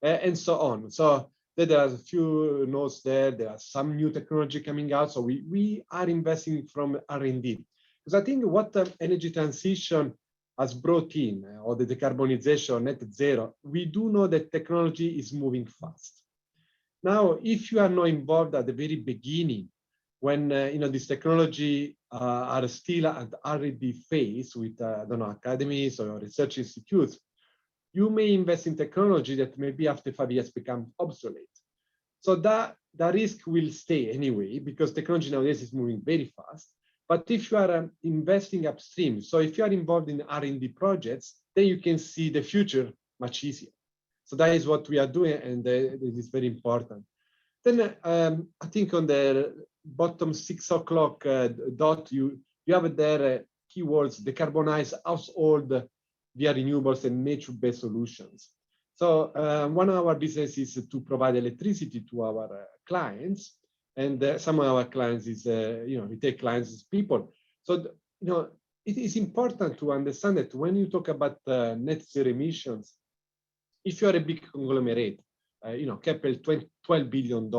and so on. So there are a few nodes there. There are some new technology coming out. So we are investing from R&D. Because I think what the energy transition has brought in, or the decarbonization, net zero, we do know that technology is moving fast. Now, if you are not involved at the very beginning, when this technology are still at R&D phase with academies or research institutes, you may invest in technology that maybe after 5 years become obsolete. So that risk will stay anyway, because technology nowadays is moving very fast. But if you are investing upstream, so if you are involved in R&D projects, then you can see the future much easier. So that is what we are doing, and this is very important. Then I think on the bottom 6 o'clock dot, you have there keywords: decarbonize household via renewables and nature-based solutions. So one of our business is to provide electricity to our clients, and some of our clients is retail clients is people. So it is important to understand that when you talk about net zero emissions, if you are a big conglomerate, capital $12 billion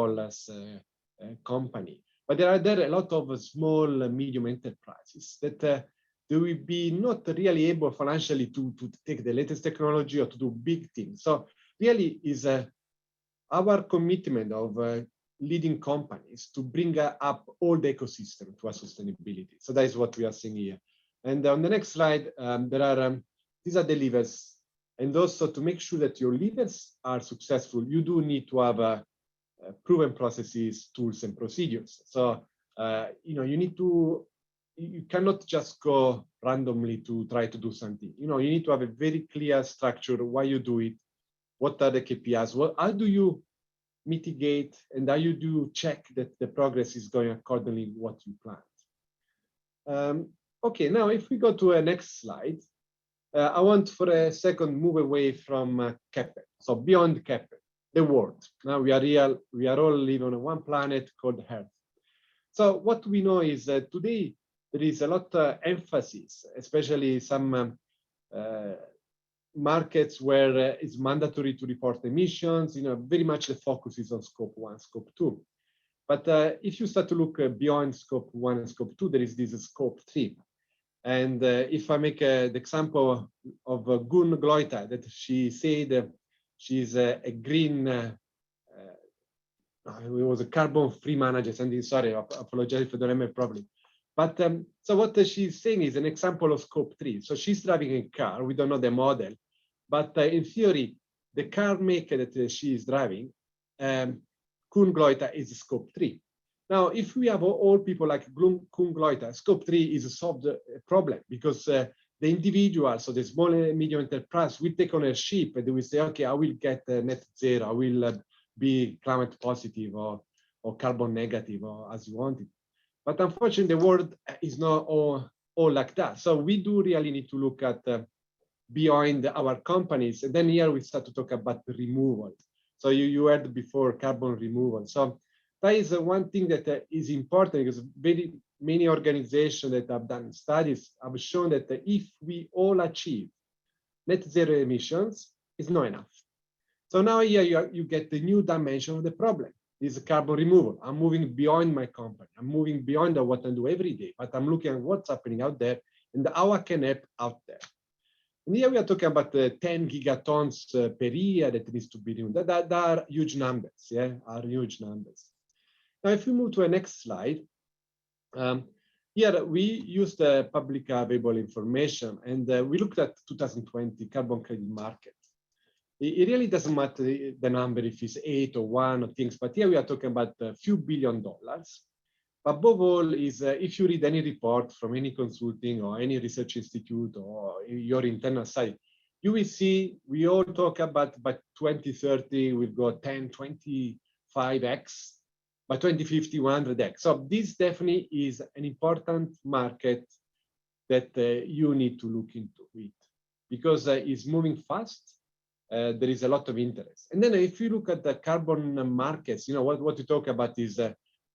company, but there are a lot of small, medium enterprises that they will be not really able financially to take the latest technology or to do big things. So really is our commitment of leading companies to bring up all the ecosystem to our sustainability. So that is what we are seeing here. And on the next slide, there are these are the levers. And also to make sure that your levers are successful, you do need to have proven processes, tools, and procedures. So you cannot just go randomly to try to do something. You need to have a very clear structure why you do it, what are the KPIs, how do you mitigate, and how you do check that the progress is going accordingly what you planned. Okay, now if we go to a next slide, I want for a second move away from capital. So beyond capital, the world. Now we are all living on one planet called Earth. So what we know is that today there is a lot of emphasis, especially some markets where it's mandatory to report emissions. Very much the focus is on scope 1, scope 2. But if you start to look beyond scope 1 and scope 2, there is this scope 3. And if I make the example of Gun Gloita, that she said she's a green, it was a carbon-free manager, something, sorry, I apologize if I don't remember properly. But so what she's saying is an example of scope 3. So she's driving a car, we don't know the model, but in theory, the car maker that she is driving, Kun Gloita, is scope 3. Now, if we have all people like Kun Gloita, scope 3 is a solved problem, because the individual, so the small and medium enterprise, will take ownership and they will say, okay, I will get net zero, I will be climate positive or carbon negative, or as you want it. But unfortunately, the world is not all like that. So we do really need to look at beyond our companies. And then here we start to talk about removal. So you heard before carbon removal. So that is one thing that is important, because very many organizations that have done studies have shown that if we all achieve net zero emissions, it's not enough. So now here you get the new dimension of the problem. Is carbon removal. I'm moving beyond my company. I'm moving beyond what I do every day, but I'm looking at what's happening out there and how I can help out there. And here we are talking about 10 gigatons per year that needs to be renewed. That are huge numbers, yeah, are huge numbers. Now, if we move to the next slide, here we used the public available information, and we looked at 2020 carbon credit market. It really doesn't matter the number if it's 8 or 1 or things, but here we are talking about a few $1 billion. But above all is if you read any report from any consulting or any research institute or your internal site, you will see we all talk about by 2030 we'll go 10, 25x, by 2050 100x. So this definitely is an important market that you need to look into it, because it's moving fast. There is a lot of interest. And then if you look at the carbon markets, what you talk about is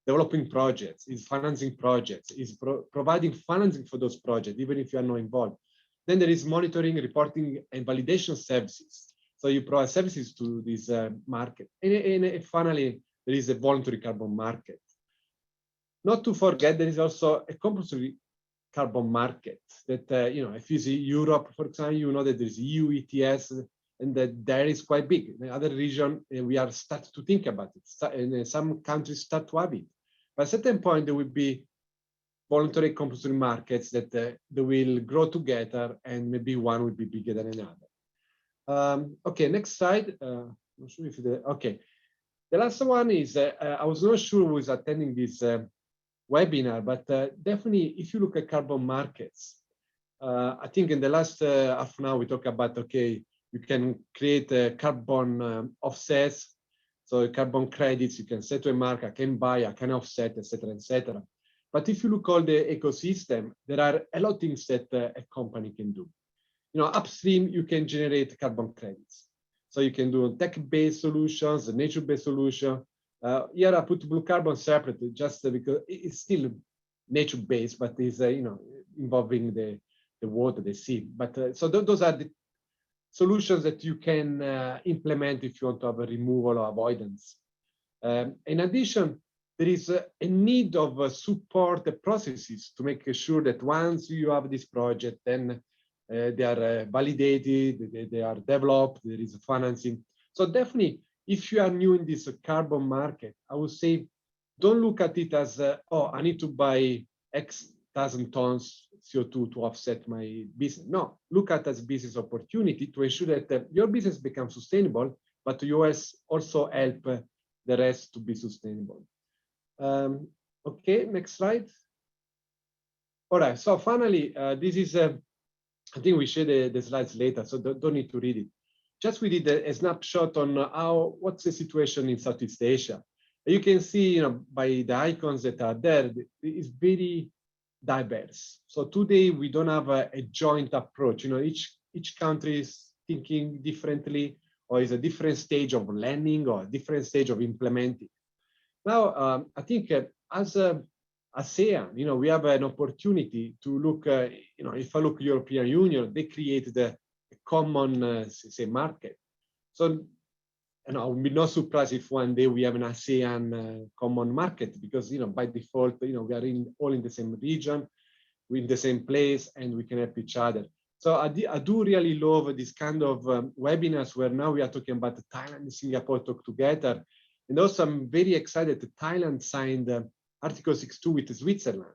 developing projects, is financing projects, is providing financing for those projects, even if you are not involved. Then there is monitoring, reporting, and validation services. So you provide services to this market. And finally, there is a voluntary carbon market. Not to forget, there is also a compulsory carbon market that, if you see Europe, for example, you know that there is EU ETS, and that there is quite big. In the other region, we are starting to think about it. And some countries start to have it. But at a certain point, there will be voluntary compulsory markets that they will grow together, and maybe one will be bigger than another. Okay, next slide. Not sure if okay. The last one is, I was not sure who was attending this webinar, but definitely if you look at carbon markets, I think in the last half an hour we talked about, okay, you can create carbon offsets, so carbon credits, you can set to a market, I can buy, I can offset, etc., etc. But if you look all the ecosystem, there are a lot of things that a company can do. Upstream, you can generate carbon credits. So you can do tech-based solutions, nature-based solution. Here I put blue carbon separately, just because it's still nature-based, but it's involving the water, the sea. But so those are the solutions that you can implement if you want to have a removal or avoidance. In addition, there is a need of support the processes to make sure that once you have this project, then they are validated, they are developed, there is financing. So definitely, if you are new in this carbon market, I would say, don't look at it as, oh, I need to buy X thousand tons CO2 to offset my business. No, look at it as business opportunity to ensure that your business becomes sustainable, but you also help the rest to be sustainable. Okay, next slide. All right, so finally, this is, I think we share the slides later, so don't need to read it. Just we did a snapshot on what's the situation in Southeast Asia. You can see, by the icons that are there, it's very diverse. So today we don't have a joint approach. Each country is thinking differently, or is a different stage of learning or a different stage of implementing. Now, I think as ASEAN, we have an opportunity to look, if I look European Union, they created a common, say, market. So, I would be not surprised if one day we have an ASEAN common market, because, by default, we are all in the same region, we're in the same place, and we can help each other. So I do really love this kind of webinars where now we are talking about Thailand and Singapore talk together. And also I'm very excited that Thailand signed Article 6.2 with Switzerland.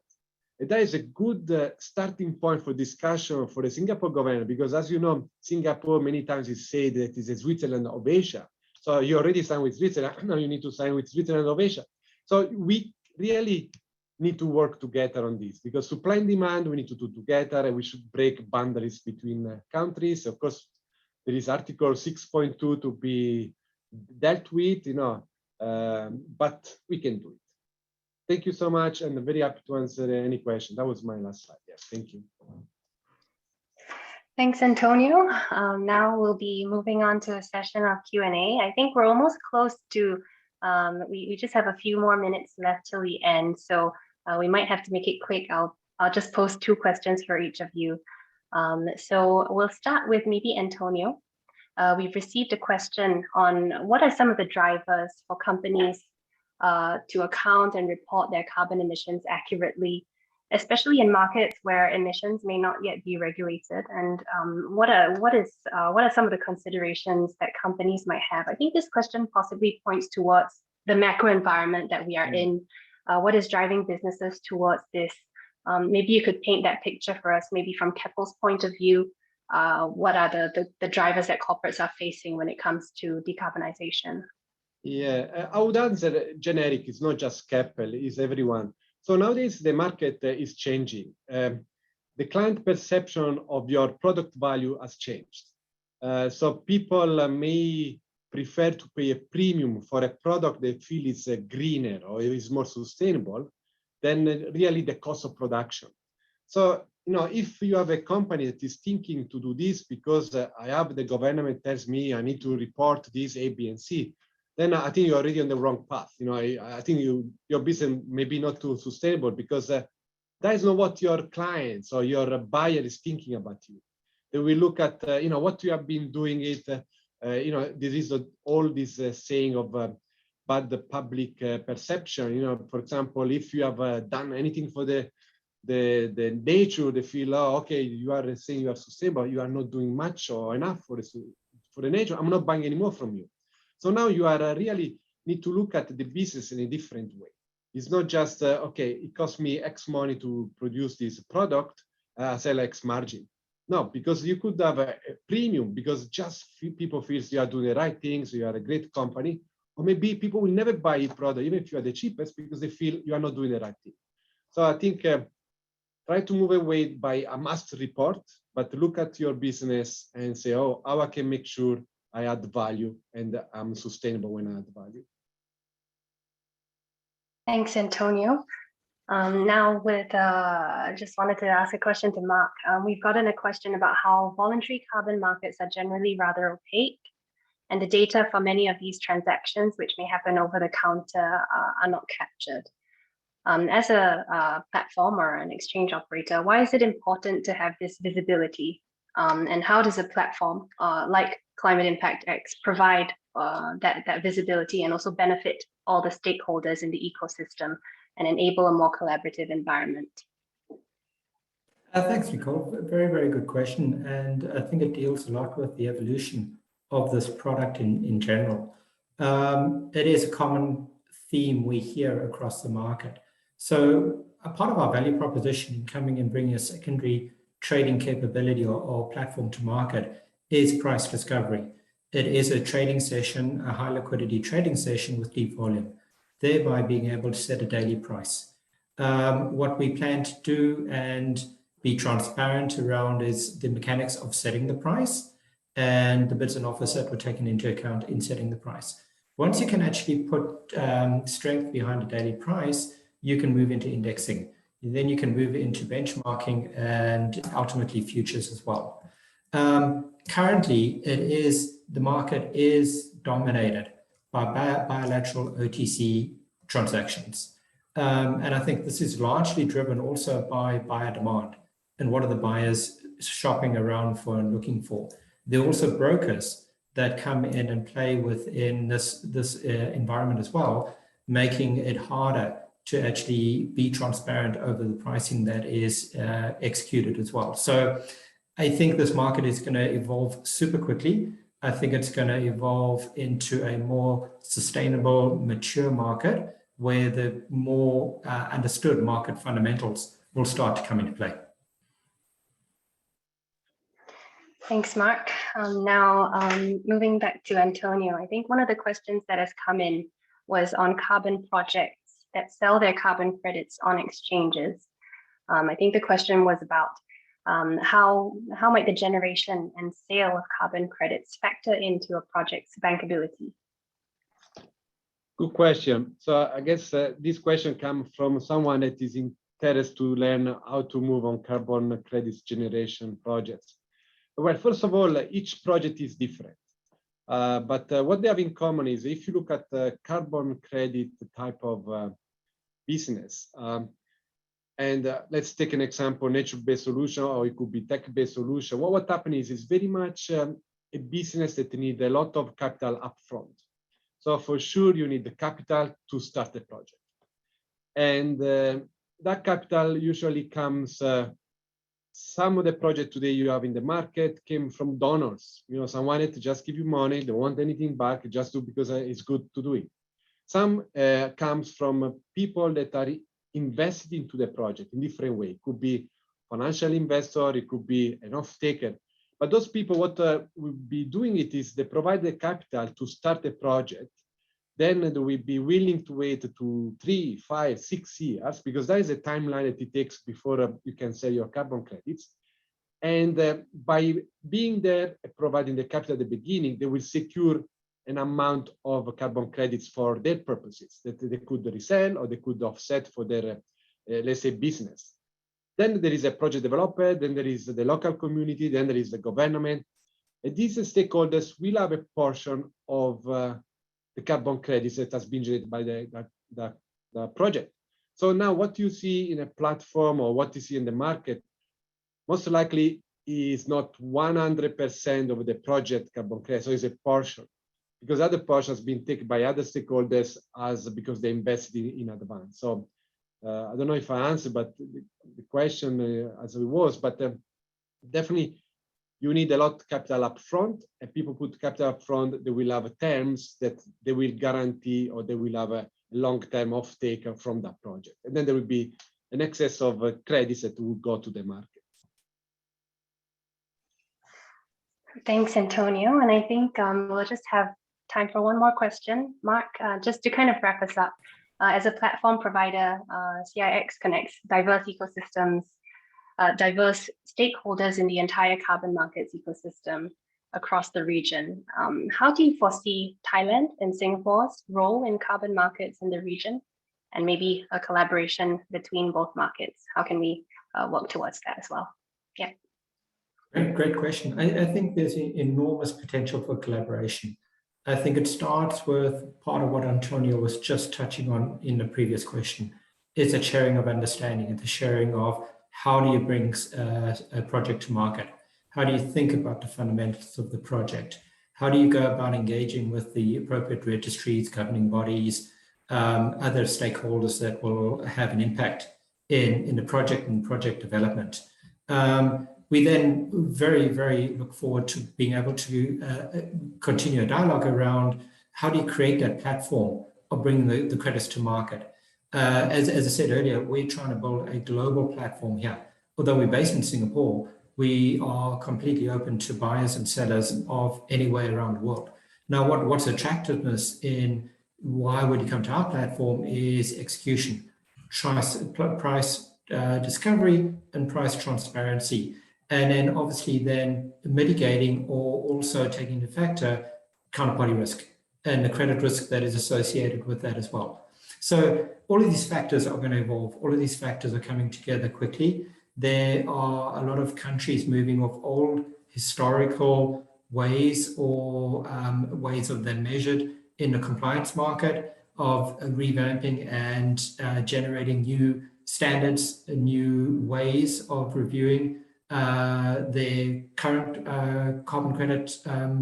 And that is a good starting point for discussion for the Singapore government, because as you know, Singapore many times is said that it is a Switzerland of Asia. So you already signed with Switzerland, now you need to sign with Switzerland of Asia. So we really need to work together on this, because supply and demand we need to do together, and we should break boundaries between countries. Of course, there is Article 6.2 to be dealt with, but we can do it. Thank you so much, and I'm very happy to answer any question. That was my last slide. Yes, thank you. Thanks, Antonio. Now we'll be moving on to a session of Q&A. I think we're almost close to, we just have a few more minutes left till the end, so we might have to make it quick. I'll just post 2 questions for each of you. So we'll start with maybe Antonio. We've received a question on what are some of the drivers for companies to account and report their carbon emissions accurately, especially in markets where emissions may not yet be regulated, and what are some of the considerations that companies might have? I think this question possibly points towards the macro environment that we are in. What is driving businesses towards this? Maybe you could paint that picture for us, maybe from Keppel's point of view. What are the drivers that corporates are facing when it comes to decarbonization? Yeah, I would answer generic. It's not just Keppel, it's everyone. So nowadays the market is changing. The client perception of your product value has changed. So people may prefer to pay a premium for a product they feel is greener or is more sustainable than really the cost of production. So, if you have a company that is thinking to do this because I have the government tells me I need to report this A, B, and C, then I think you're already on the wrong path. I think your business may be not too sustainable, because that is not what your clients or your buyer is thinking about you. They will look at what you have been doing it There is all this saying of bad public perception. For example, if you have done anything for the nature, they feel, oh, okay, you are saying you are sustainable, you are not doing much or enough for the nature. I'm not buying anymore from you. So now you are really need to look at the business in a different way. It's not just okay, it costs me X money to produce this product, sell X margin. No, because you could have a premium because just people feel you are doing the right things, you are a great company, or maybe people will never buy your product, even if you are the cheapest, because they feel you are not doing the right thing. So I think try to move away by a must report, but look at your business and say, oh, how I can make sure I add value and I'm sustainable when I add value. Thanks, Antonio. Now just wanted to ask a question to Mark. We've gotten a question about how voluntary carbon markets are generally rather opaque, and the data for many of these transactions, which may happen over the counter, are not captured. As a platform or an exchange operator, why is it important to have this visibility? And how does a platform like Climate Impact X provide that visibility and also benefit all the stakeholders in the ecosystem and enable a more collaborative environment? Thanks, Nicole. Very, very good question. And I think it deals a lot with the evolution of this product in general. It is a common theme we hear across the market. So a part of our value proposition in coming and bringing a secondary trading capability or platform to market is price discovery. It is a trading session, a high liquidity trading session with deep volume, thereby being able to set a daily price. What we plan to do and be transparent around is the mechanics of setting the price and the bids and offers that were taken into account in setting the price. Once you can actually put strength behind a daily price, you can move into indexing. Then you can move into benchmarking and ultimately futures as well. Currently, the market is dominated by bilateral OTC transactions. And I think this is largely driven also by buyer demand and what are the buyers shopping around for and looking for. There are also brokers that come in and play within this environment as well, making it harder to actually be transparent over the pricing that is executed as well. So I think this market is going to evolve super quickly. I think it's going to evolve into a more sustainable, mature market where the more understood market fundamentals will start to come into play. Thanks, Mark. Now, moving back to Antonio, I think one of the questions that has come in was on carbon projects that sell their carbon credits on exchanges. I think the question was about how might the generation and sale of carbon credits factor into a project's bankability? Good question. So I guess this question comes from someone that is interested to learn how to move on carbon credits generation projects. Well, first of all, each project is different. But what they have in common is if you look at the carbon credit type of business, and let's take an example, nature-based solution, or it could be tech-based solution. What happens is very much a business that needs a lot of capital upfront. So for sure, you need the capital to start the project. And that capital usually comes, some of the projects today you have in the market came from donors. Someone to just give you money, they don't want anything back, just do because it's good to do it. Some comes from people that are invested into the project in different way. It could be financial investor, it could be an off-taker. But those people, what will be doing it is they provide the capital to start a project. Then they will be willing to wait to 3, 5, 6 years, because that is a timeline that it takes before you can sell your carbon credits. And by being there, providing the capital at the beginning, they will secure an amount of carbon credits for their purposes that they could resell or they could offset for their, let's say, business. Then there is a project developer, then there is the local community, then there is the government. And these stakeholders will have a portion of the carbon credits that has been generated by the project. So now what you see in a platform or what you see in the market, most likely is not 100% of the project carbon credit, so it's a portion, because other portion has been taken by other stakeholders because they invested in advance. So I don't know if I answered, but the question as it was, but definitely you need a lot of capital up front, and people put capital up front, they will have terms that they will guarantee, or they will have a long-term offtake from that project. And then there will be an excess of credits that will go to the market. Thanks, Antonio. And I think we'll just have time for one more question. Mark, just to kind of wrap us up, as a platform provider, CIX connects diverse ecosystems, diverse stakeholders in the entire carbon markets ecosystem across the region. How do you foresee Thailand and Singapore's role in carbon markets in the region, and maybe a collaboration between both markets? How can we work towards that as well? Yeah. Great question. I think there's enormous potential for collaboration. I think it starts with part of what Antonio was just touching on in the previous question. It's a sharing of understanding and the sharing of how do you bring a project to market? How do you think about the fundamentals of the project? How do you go about engaging with the appropriate registries, governing bodies, other stakeholders that will have an impact in the project and project development? We then very look forward to being able to continue a dialogue around how do you create that platform of bringing the credits to market. As I said earlier, we're trying to build a global platform here. Although we're based in Singapore, we are completely open to buyers and sellers of anywhere around the world. Now, what's attractiveness in why would you come to our platform is execution, price discovery, and price transparency. And then obviously then mitigating or also taking into factor counterparty risk and the credit risk that is associated with that as well. So all of these factors are going to evolve. All of these factors are coming together quickly. There are a lot of countries moving off old historical ways or ways of them measured in the compliance market of revamping and generating new standards, new ways of reviewing their current carbon credit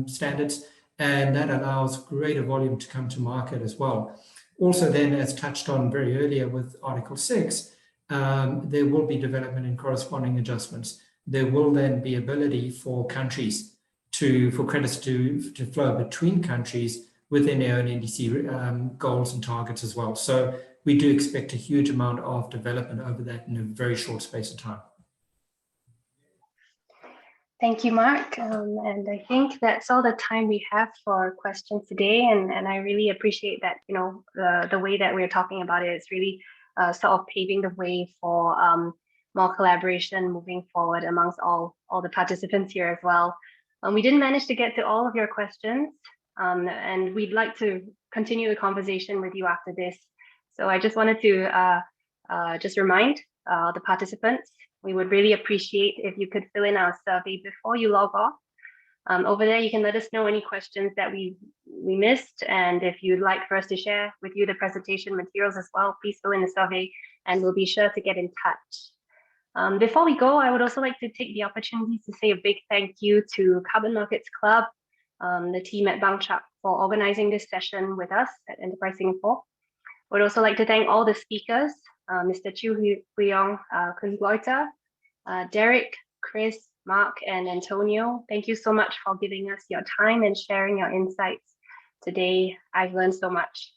standards, and that allows greater volume to come to market as well. Also then, as touched on very earlier with Article 6, there will be development in corresponding adjustments. There will then be ability for countries for credits to flow between countries within their own NDC goals and targets as well. So we do expect a huge amount of development over that in a very short space of time. Thank you, Mark. And I think that's all the time we have for questions today. And I really appreciate that, you know, the way that we're talking about it is really sort of paving the way for more collaboration moving forward amongst all the participants here as well. We didn't manage to get to all of your questions, and we'd like to continue the conversation with you after this. So I just wanted to just remind the participants, we would really appreciate if you could fill in our survey before you log off. Over there, you can let us know any questions that we missed, and if you'd like for us to share with you the presentation materials as well, please fill in the survey and we'll be sure to get in touch. Before we go, I would also like to take the opportunity to say a big thank you to Carbon Markets Club, the team at Bangchak, for organizing this session with us at Enterprise Singapore. I would also like to thank all the speakers, Mr. Chu Huyong, Kun Gloiter, Derek, Chris, Mark, and Antonio. Thank you so much for giving us your time and sharing your insights today. I've learned so much.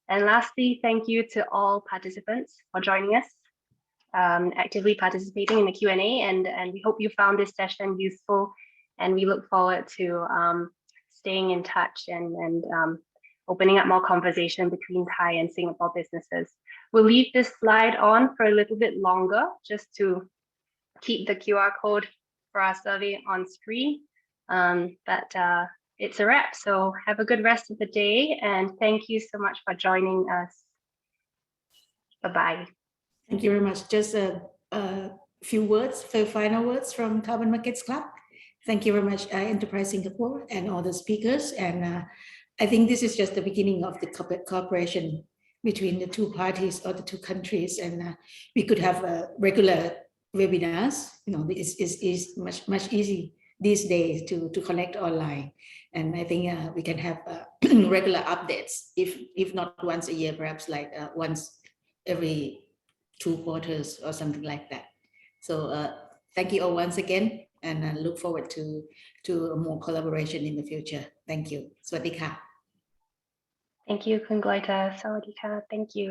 And lastly, thank you to all participants for joining us, actively participating in the Q&A, and we hope you found this session useful, and we look forward to staying in touch and opening up more conversation between Thai and Singapore businesses. We'll leave this slide on for a little bit longer just to keep the QR code for our survey on screen. But it's a wrap. So have a good rest of the day, and thank you so much for joining us. Bye-bye. Thank you very much. Just a few words, final words from Carbon Markets Club. Thank you very much, Enterprise Singapore and all the speakers. And I think this is just the beginning of the cooperation between the two parties or the two countries. And we could have a regular webinars. It's much easy these days to connect online, and I think we can have regular updates, if not once a year, perhaps like once every 2 quarters or something like that. So thank you all once again, and I look forward to more collaboration in the future. Thank you. สวัสดีค่ะ Thank you, Kun Goita. Sawadee ka. Thank you.